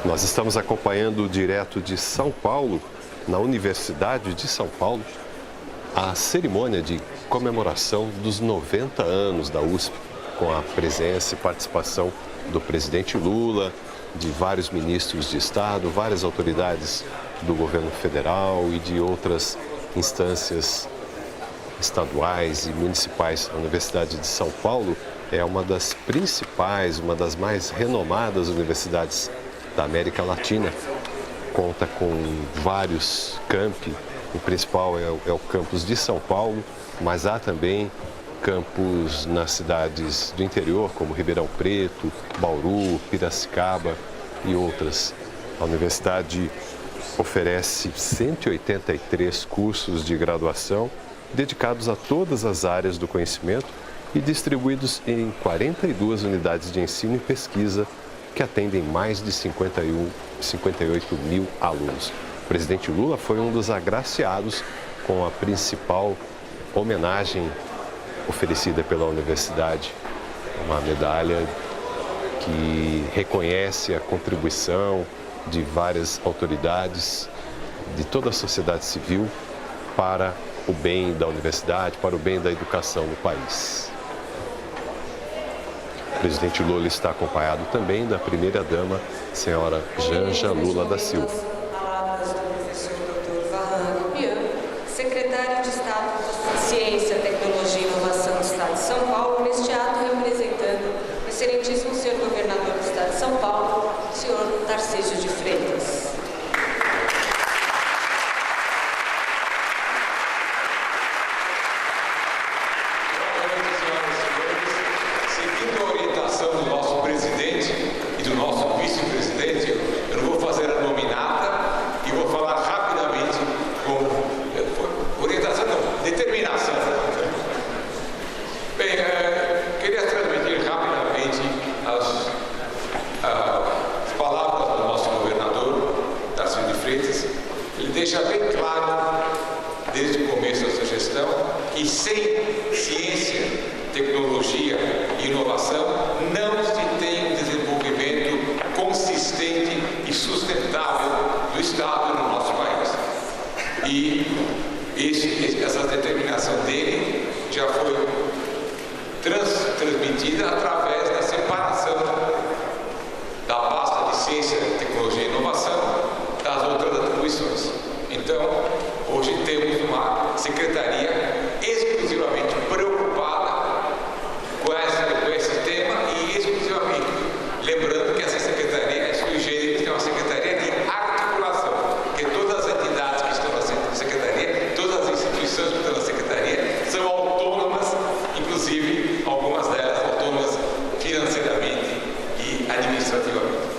Nós estamos acompanhando direto de São Paulo, na Universidade de São Paulo, a cerimônia de comemoração dos 90 anos da USP, com a presença e participação do presidente Lula, de vários ministros de Estado, várias autoridades do governo federal e de outras instâncias estaduais e municipais. A Universidade de São Paulo é uma das principais, uma das mais renomadas universidades da América Latina. Conta com vários campi, o principal é o campus de São Paulo, mas há também campus nas cidades do interior, como Ribeirão Preto, Bauru, Piracicaba e outras. A universidade oferece 183 cursos de graduação dedicados a todas as áreas do conhecimento e distribuídos em 42 unidades de ensino e pesquisa que atendem mais de 58 mil alunos. O presidente Lula foi um dos agraciados com a principal homenagem oferecida pela universidade, uma medalha que reconhece a contribuição de várias autoridades, de toda a sociedade civil para o bem da universidade, para o bem da educação no país. O presidente Lula está acompanhado também da primeira-dama, senhora Janja Lula da Silva. Palavras do professor Dr. Varran Pian, secretário de Estado de Ciência, Tecnologia e Inovação do Estado de São Paulo, neste ato representando o excelentíssimo senhor governador do Estado de São Paulo, senhor Tarcísio de Freitas. Deixa bem claro, desde o começo da sua gestão, que sem ciência, tecnologia e inovação não se tem um desenvolvimento consistente e sustentável do Estado no nosso país. E essa determinação dele já foi transmitida através da separação da pasta de ciência, tecnologia e inovação das outras atribuições. Então, hoje temos uma secretaria exclusivamente preocupada com esse tema e exclusivamente, lembrando que essa secretaria é sui generis, é uma secretaria de articulação, porque todas as entidades que estão na secretaria, todas as instituições que estão na secretaria são autônomas, inclusive algumas delas autônomas financeiramente e administrativamente.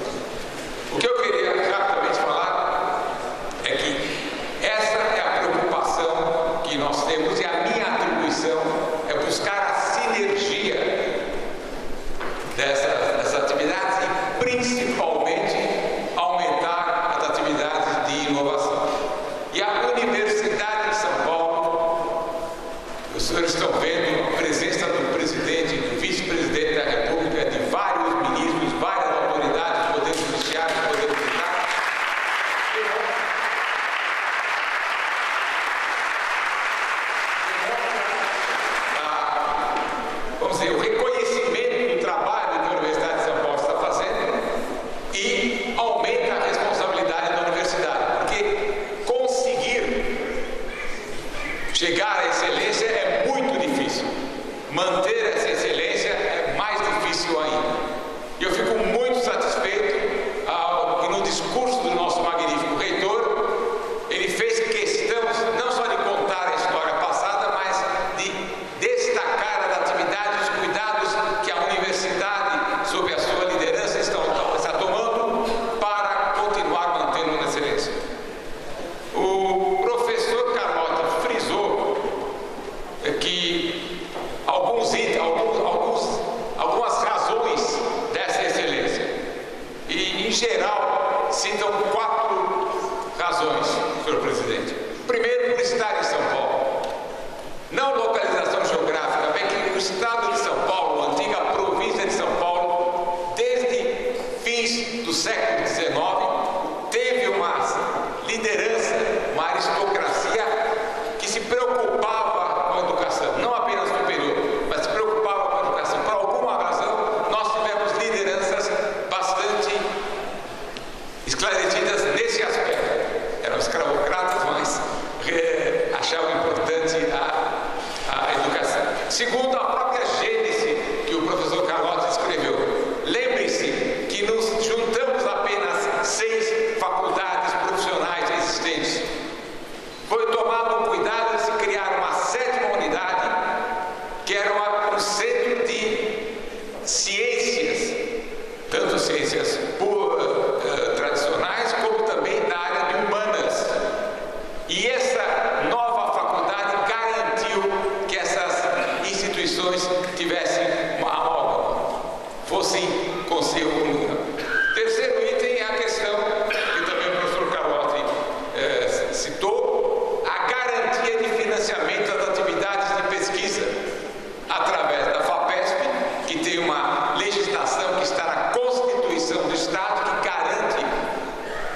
O que eu queria rapidamente falar é que essa é a preocupação que nós temos e a minha atribuição é buscar a sinergia dessas atividades e principalmente aumentar as atividades de inovação. E a Universidade de São Paulo, os senhores estão vendo a presença do presidente, do vice-presidente da República, de vários ministros, várias autoridades do Poder Judiciário, do Poder Militar. Vamos dizer, o reconhecimento do trabalho que a Universidade de São Paulo está fazendo e aumenta a responsabilidade da universidade, porque conseguir chegar à excelência é muito difícil. Manter essa excelência é mais difícil ainda. E eu fico muito satisfeito que no discurso do nosso magnífico reitor, ele fez questão não só de contar a história passada, mas de destacar as atividades e os cuidados que a universidade, sob a sua liderança, está tomando para continuar mantendo uma excelência. O professor Carlotti frisou que algumas razões dessa excelência. E, em geral, citam 4 razões, senhor presidente. Primeiro, por estar em São Paulo. Não localização geográfica, bem que o estado de São Paulo, a antiga província de São Paulo, desde fins do século XIX, teve uma liderança, uma aristocracia que se preocupava com a educação, não apenas superior, mas se preocupava com a educação. Por alguma razão, nós tivemos lideranças bastante esclarecidas ciências tradicionais, como também na área de humanas. E essa nova faculdade garantiu que essas instituições tivessem uma amálgama, fossem consigo comum. Terceiro item é a questão que também o professor Carlotti citou, a garantia de financiamento das atividades de pesquisa através da FAPESP, que tem uma legislação que está na Constituição do Estado, que garante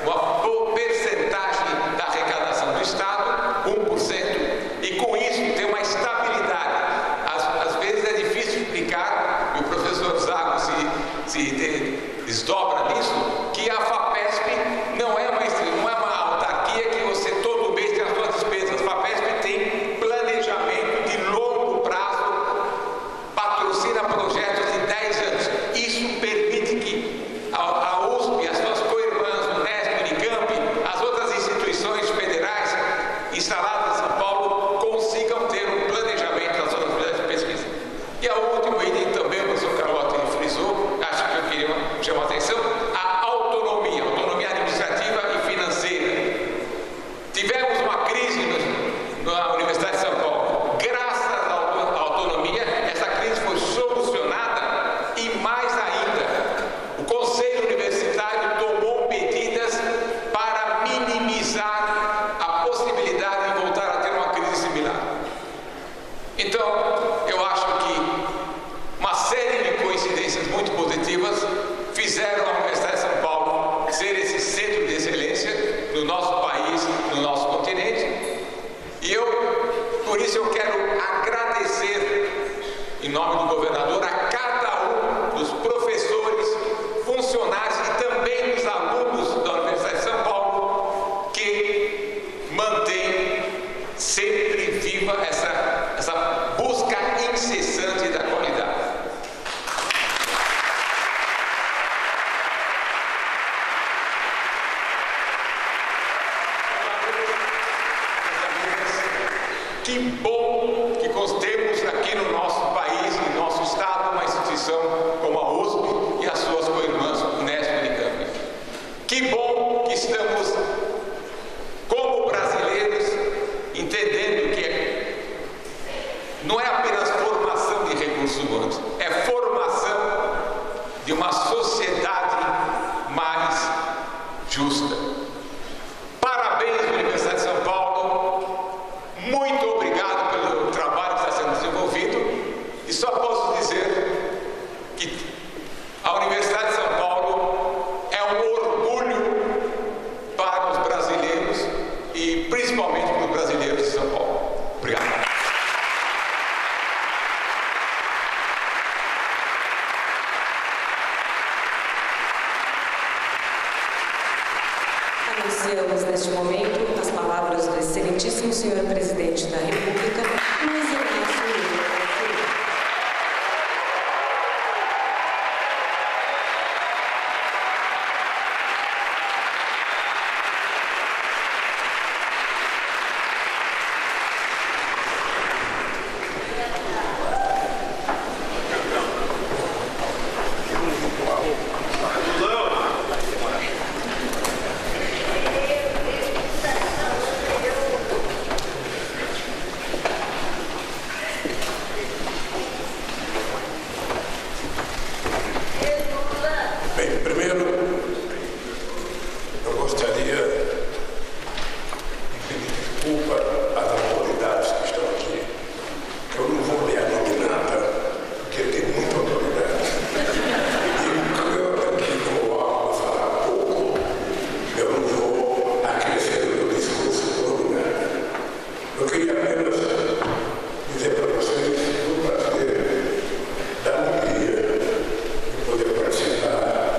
uma percentagem da arrecadação do Estado, 1%, e com isso tem uma estabilidade. Às vezes é difícil explicar, e o professor Zago se desdobra nisso, que a FAPESP não é uma autarquia que você todo mês tem as suas despesas. A FAPESP tem planejamento de longo prazo, patrocina projetos de 10 anos. Isso permite que a USP, as suas co-irmãs, Unesp, Unicamp, as outras instituições federais instaladas em São Paulo consigam ter um planejamento das suas atividades de pesquisa. E a último item também, o professor Carlotti frisou, acho que eu queria chamar a atenção, a autonomia administrativa e financeira. Tivemos uma crise na Universidade de São Paulo. Graças à autonomia, essa crise foi solucionada e mais ainda, o Conselho Universitário tomou medidas para minimizar a possibilidade de voltar a ter uma crise similar. Então, eu acho que uma série de coincidências muito positivas fizeram a Universidade de São Paulo ser esse centro de excelência no nosso país, no nosso continente. E por isso eu quero agradecer, em nome do governador, a cada um dos professores, funcionários e também dos alunos da Universidade de São Paulo que mantém sempre viva essa busca incessante da qualidade. Que bom que temos aqui no nosso país, no nosso estado, uma instituição como a USP e as suas co-irmãs Unesp e Unicamp. Que bom que estamos, como brasileiros, entendendo que não é apenas formação de recursos humanos, é formação de uma sociedade mais justa. Parabéns, Universidade de São Paulo. Muito obrigado pelo trabalho que está sendo desenvolvido. E só posso dizer que a Universidade de São Paulo é um orgulho para os brasileiros e principalmente para os brasileiros de São Paulo. Obrigado. Anunciamos neste momento as palavras do excelentíssimo senhor presidente da República, Luiz Inácio Lula da Silva. Bem, primeiro, eu gostaria de pedir desculpa às autoridades que estão aqui, que eu não vou ler a nominata, porque tem muita autoridade. E eu que vou falar pouco, eu não vou acrescer no discurso do nominata. Eu queria apenas dizer para vocês o prazer da alegria de poder participar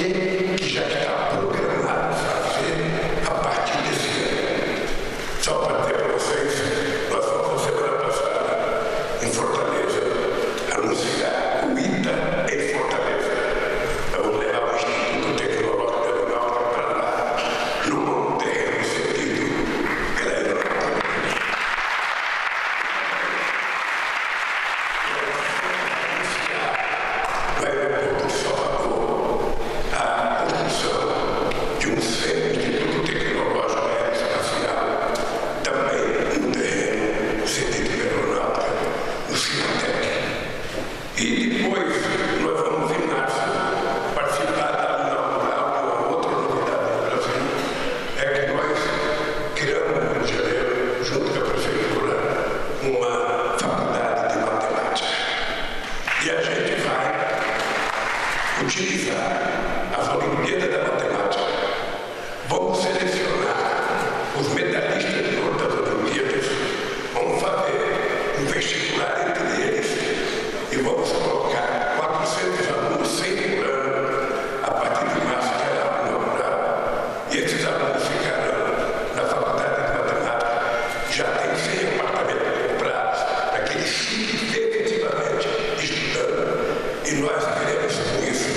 que já está programado fazer a partir desse ano. Só para dizer para vocês, nós fomos semana passada em Fortaleza anunciar o ITA em Fortaleza. Vamos levar o Instituto Tecnológico Aeronáutico para lá, num terreno cedido pela Aeronáutica. No aeroporto de Salvador, a construção de um centro de Instituto Tecnológico Aeroespacial, também no terreno cedido pela Aeronáutica, no Cinetec. E depois nós vamos em março participar da inaugural de uma outra novidade no Brasil, é que nós criamos no Rio de Janeiro, junto com a Prefeitura, uma faculdade de matemática. E a gente vai utilizar as Olimpíadas da Matemática. Vamos selecionar os medalhistas de ouro das Olimpíadas, vamos fazer um vestibular entre eles e vamos colocar 400 alunos, 100 por ano, a partir de março, que é a inaugural. E esses alunos ficarão na Faculdade de Matemática, já tem 100 apartamentos comprados, para que eles fiquem efetivamente estudando. E nós queremos, com isso,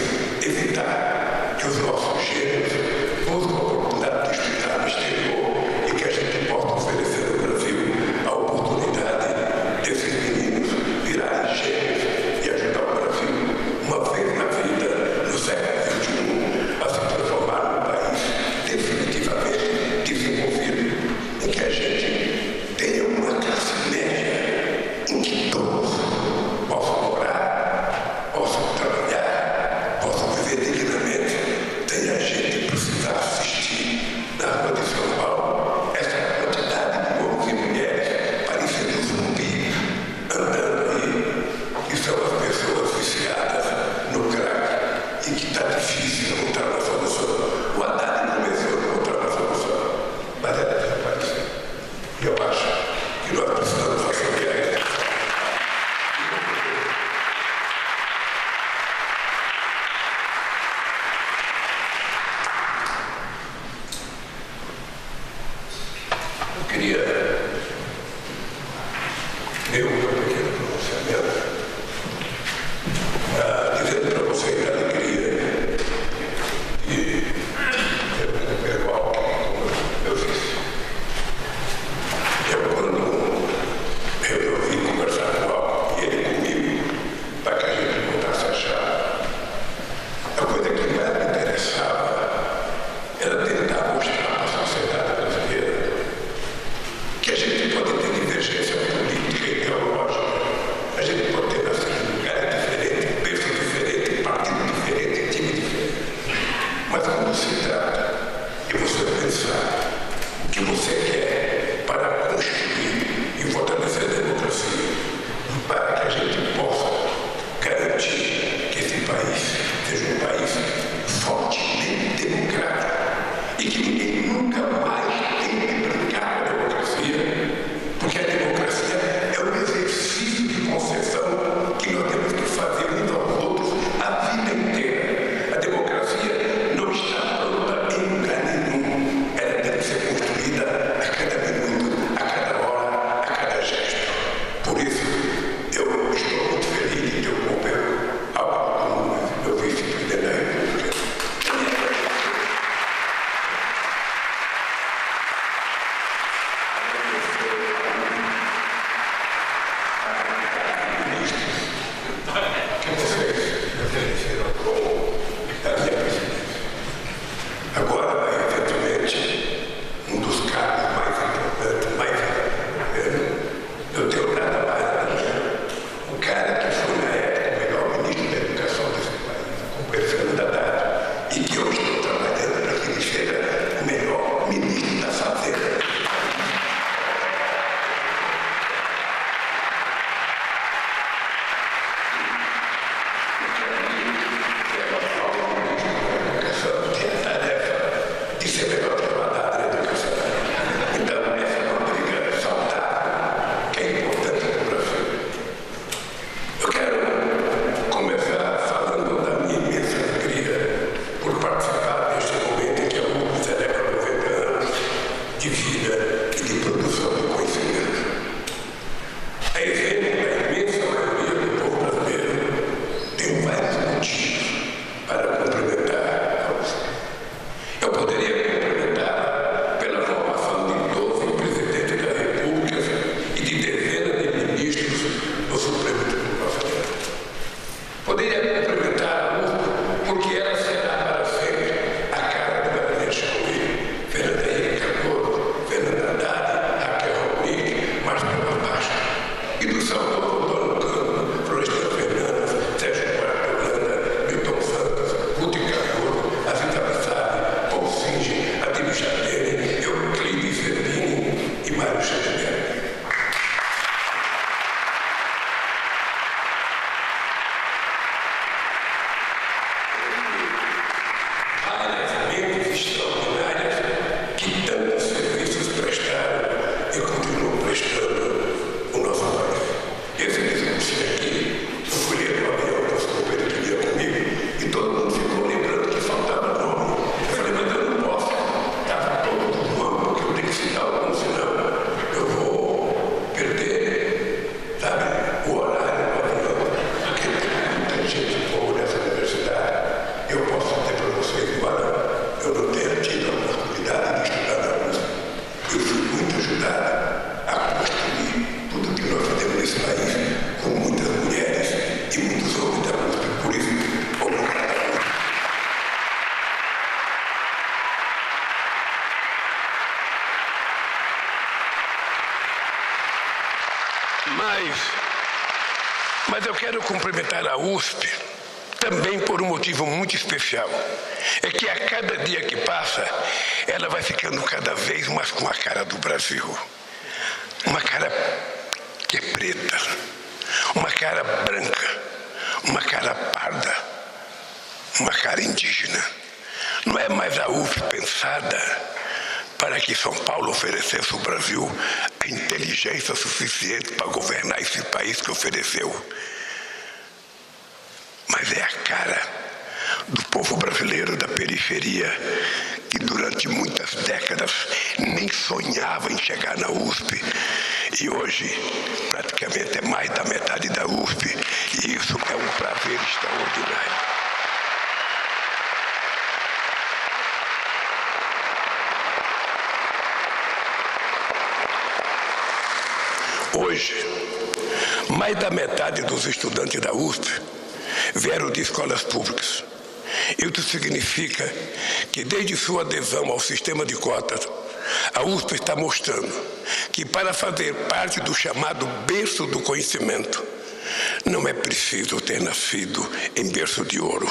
evitar que os nossos gênios busquem a oportunidade de estudar no exterior e que a gente possa oferecer no Brasil a oportunidade desses meninos virarem gênios e ajudar o Brasil, uma vez na vida, no século XXI, a se transformar num país definitivamente desenvolvido, em que a gente tenha uma classe média em que todos possam morar, possam trabalhar, possam viver dignamente. Tem a gente precisar assistir na rua de São Paulo essa quantidade de homens e mulheres parecendo zumbi andando aí, que são as pessoas viciadas no crack e que está difícil encontrar uma solução. O Haddad começou a encontrar uma solução, mas ela desapareceu. E eu acho que nós precisamos fazer guerra. Eu queria ler o meu pequeno pronunciamento, dizendo para vocês a alegria e Mas eu quero cumprimentar a USP também por um motivo muito especial. É que a cada dia que passa, ela vai ficando cada vez mais com a cara do Brasil. Uma cara que é preta, uma cara branca, uma cara parda, uma cara indígena. Não é mais a USP pensada para que São Paulo oferecesse ao Brasil a inteligência suficiente para governar esse país que ofereceu. Mas é a cara do povo brasileiro da periferia que durante muitas décadas nem sonhava em chegar na USP. E hoje, praticamente, é mais da metade da USP. E isso é um prazer extraordinário. Hoje, mais da metade dos estudantes da USP vieram de escolas públicas. Isso significa que, desde sua adesão ao sistema de cotas, a USP está mostrando que, para fazer parte do chamado berço do conhecimento, não é preciso ter nascido em berço de ouro.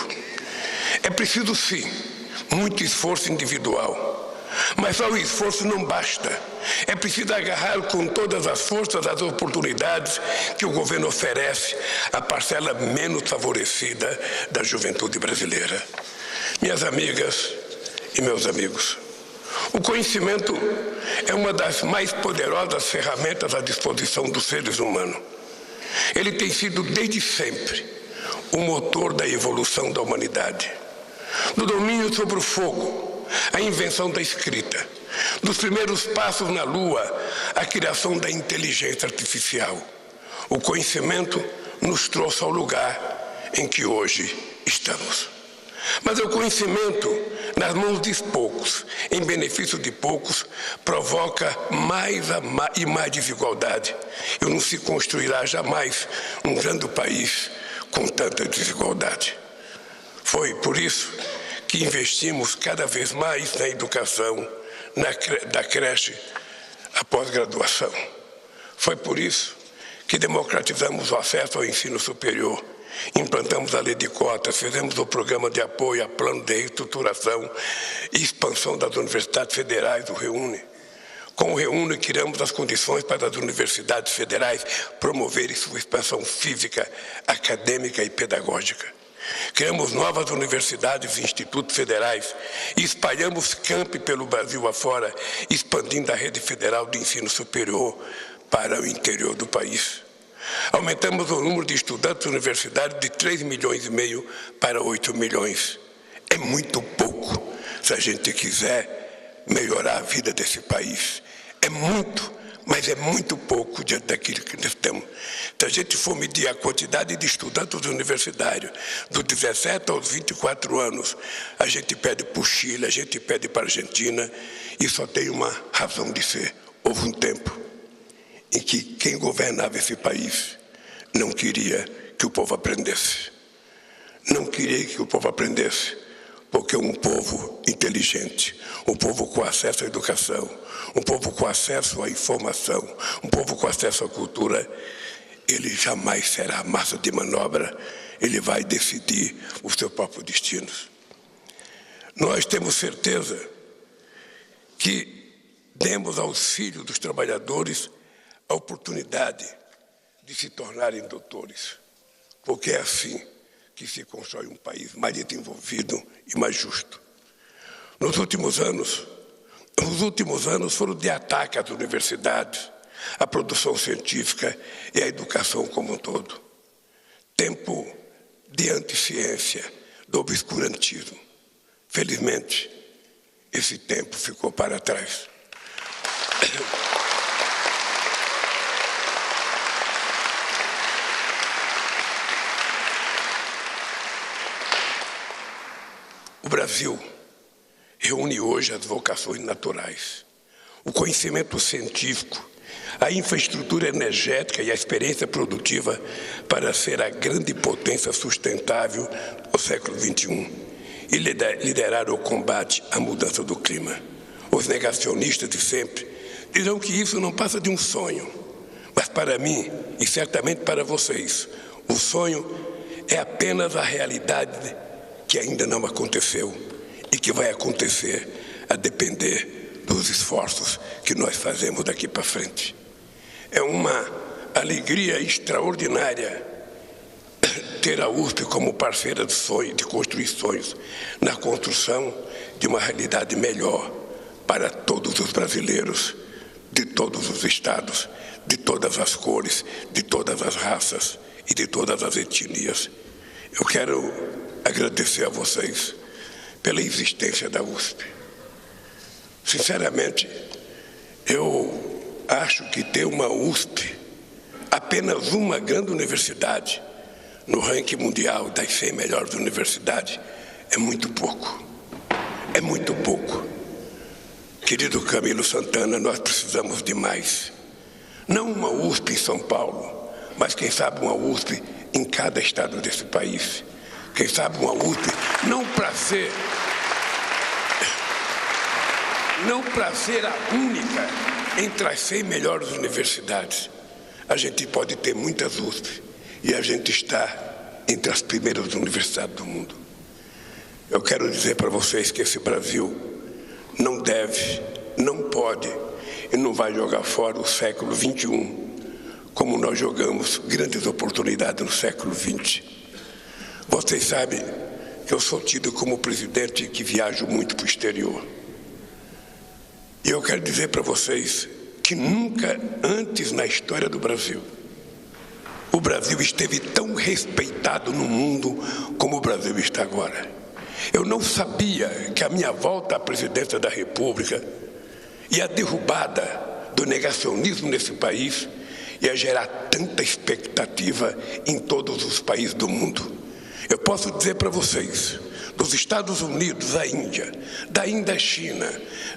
É preciso, sim, muito esforço individual. Mas só o esforço não basta. É preciso agarrar com todas as forças as oportunidades que o governo oferece à parcela menos favorecida da juventude brasileira. Minhas amigas e meus amigos, o conhecimento é uma das mais poderosas ferramentas à disposição dos seres humanos. Ele tem sido, desde sempre, o motor da evolução da humanidade. No domínio sobre o fogo, a invenção da escrita, dos primeiros passos na Lua, a criação da inteligência artificial. O conhecimento nos trouxe ao lugar em que hoje estamos. Mas o conhecimento, nas mãos de poucos, em benefício de poucos, provoca mais e mais desigualdade. E não se construirá jamais um grande país com tanta desigualdade. Foi por isso que investimos cada vez mais na educação, da creche à pós-graduação. Foi por isso que democratizamos o acesso ao ensino superior, implantamos a lei de cotas, fizemos o programa de apoio a plano de reestruturação e expansão das universidades federais, o REUNE. Com o REUNE, criamos as condições para as universidades federais promoverem sua expansão física, acadêmica e pedagógica. Criamos novas universidades e institutos federais e espalhamos campi pelo Brasil afora, expandindo a rede federal de ensino superior para o interior do país. Aumentamos o número de estudantes universitários de 3,5 milhões para 8 milhões. É muito pouco se a gente quiser melhorar a vida desse país. É muito, mas é muito pouco diante daquilo que nós temos. Se a gente for medir a quantidade de estudantes universitários dos 17 aos 24 anos, a gente pede para o Chile, a gente pede para a Argentina, e só tem uma razão de ser. Houve um tempo em que quem governava esse país não queria que o povo aprendesse. Não queria que o povo aprendesse, porque um povo inteligente, um povo com acesso à educação, um povo com acesso à informação, um povo com acesso à cultura, ele jamais será massa de manobra, ele vai decidir o seu próprio destino. Nós temos certeza que demos aos filhos dos trabalhadores a oportunidade de se tornarem doutores, porque é assim que se constrói um país mais desenvolvido e mais justo. Os últimos anos foram de ataque às universidades, à produção científica e à educação como um todo. Tempo de anticiência, do obscurantismo. Felizmente, esse tempo ficou para trás. O Brasil reúne hoje as vocações naturais, o conhecimento científico, a infraestrutura energética e a experiência produtiva para ser a grande potência sustentável do século XXI e liderar o combate à mudança do clima. Os negacionistas de sempre dirão que isso não passa de um sonho, Mas para mim, e certamente para vocês, o sonho é apenas a realidade que ainda não aconteceu e que vai acontecer a depender dos esforços que nós fazemos daqui para frente. É uma alegria extraordinária ter a USP como parceira de sonho, de construir sonhos, na construção de uma realidade melhor para todos os brasileiros, de todos os estados, de todas as cores, de todas as raças e de todas as etnias. Eu quero agradecer a vocês pela existência da USP. Sinceramente, eu acho que ter uma USP, apenas uma grande universidade, no ranking mundial das 100 melhores universidades, é muito pouco. É muito pouco. Querido Camilo Santana, nós precisamos de mais. Não uma USP em São Paulo, mas quem sabe uma USP em cada estado desse país. Quem sabe uma USP, não para ser a única entre as 100 melhores universidades. A gente pode ter muitas USP e a gente está entre as primeiras universidades do mundo. Eu quero dizer para vocês que esse Brasil não deve, não pode e não vai jogar fora o século XXI, como nós jogamos grandes oportunidades no século XX. Vocês sabem que eu sou tido como presidente que viajo muito para o exterior. E eu quero dizer para vocês que nunca antes na história do Brasil, o Brasil esteve tão respeitado no mundo como o Brasil está agora. Eu não sabia que a minha volta à presidência da República e a derrubada do negacionismo nesse país ia gerar tanta expectativa em todos os países do mundo. Eu posso dizer para vocês, dos Estados Unidos à Índia, da Índia à China,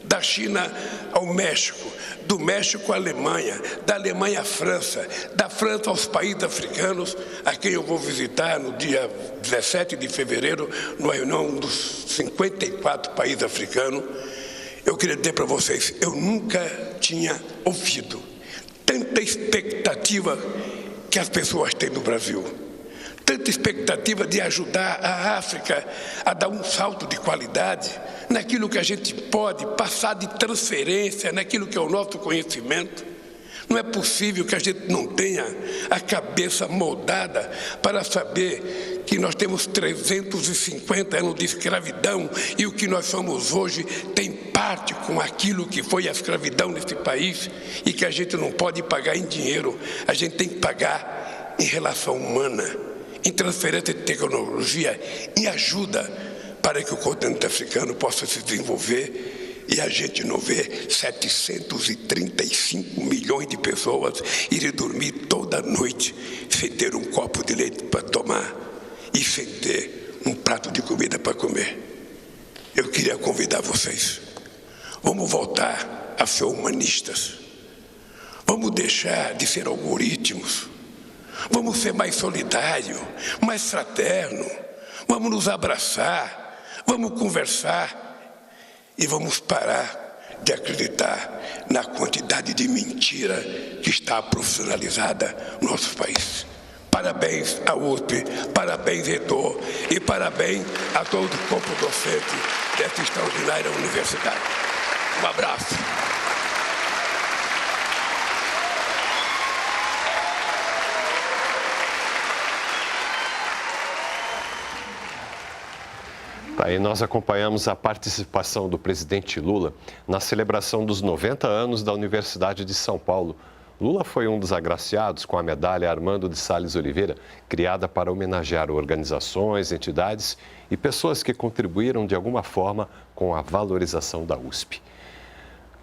da China ao México, do México à Alemanha, da Alemanha à França, da França aos países africanos, a quem eu vou visitar no dia 17 de fevereiro, numa reunião dos 54 países africanos. Eu queria dizer para vocês, eu nunca tinha ouvido tanta expectativa que as pessoas têm no Brasil. Tanta expectativa de ajudar a África a dar um salto de qualidade naquilo que a gente pode passar de transferência, naquilo que é o nosso conhecimento. Não é possível que a gente não tenha a cabeça moldada para saber que nós temos 350 anos de escravidão e o que nós somos hoje tem parte com aquilo que foi a escravidão nesse país e que a gente não pode pagar em dinheiro, a gente tem que pagar em relação humana, em transferência de tecnologia, em ajuda para que o continente africano possa se desenvolver e a gente não vê 735 milhões de pessoas irem dormir toda noite sem ter um copo de leite para tomar e sem ter um prato de comida para comer. Eu queria convidar vocês, vamos voltar a ser humanistas, vamos deixar de ser algoritmos, vamos ser mais solidários, mais fraternos, vamos nos abraçar, vamos conversar e vamos parar de acreditar na quantidade de mentira que está profissionalizada no nosso país. Parabéns à USP, parabéns, reitor, e parabéns a todo o corpo docente dessa extraordinária universidade. Um abraço. Aí nós acompanhamos a participação do presidente Lula na celebração dos 90 anos da Universidade de São Paulo. Lula foi um dos agraciados com a medalha Armando de Salles Oliveira, criada para homenagear organizações, entidades e pessoas que contribuíram de alguma forma com a valorização da USP.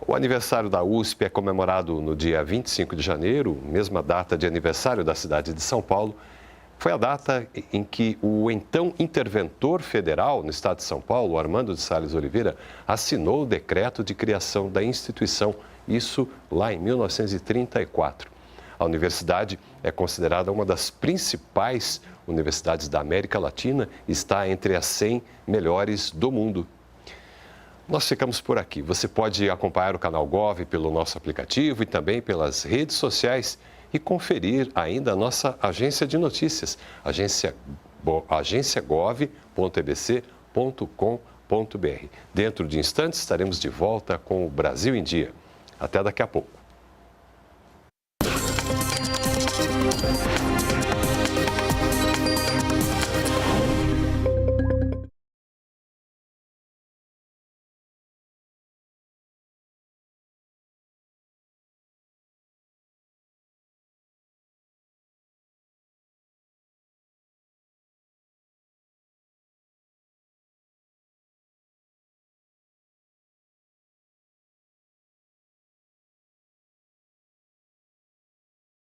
O aniversário da USP é comemorado no dia 25 de janeiro, mesma data de aniversário da cidade de São Paulo. Foi a data em que o então interventor federal no estado de São Paulo, Armando de Salles Oliveira, assinou o decreto de criação da instituição, isso lá em 1934. A universidade é considerada uma das principais universidades da América Latina e está entre as 100 melhores do mundo. Nós ficamos por aqui. Você pode acompanhar o canal Gov pelo nosso aplicativo e também pelas redes sociais. e conferir ainda a nossa agência de notícias, agenciagov.ebc.com.br. Dentro de instantes estaremos de volta com o Brasil em Dia. Até daqui a pouco.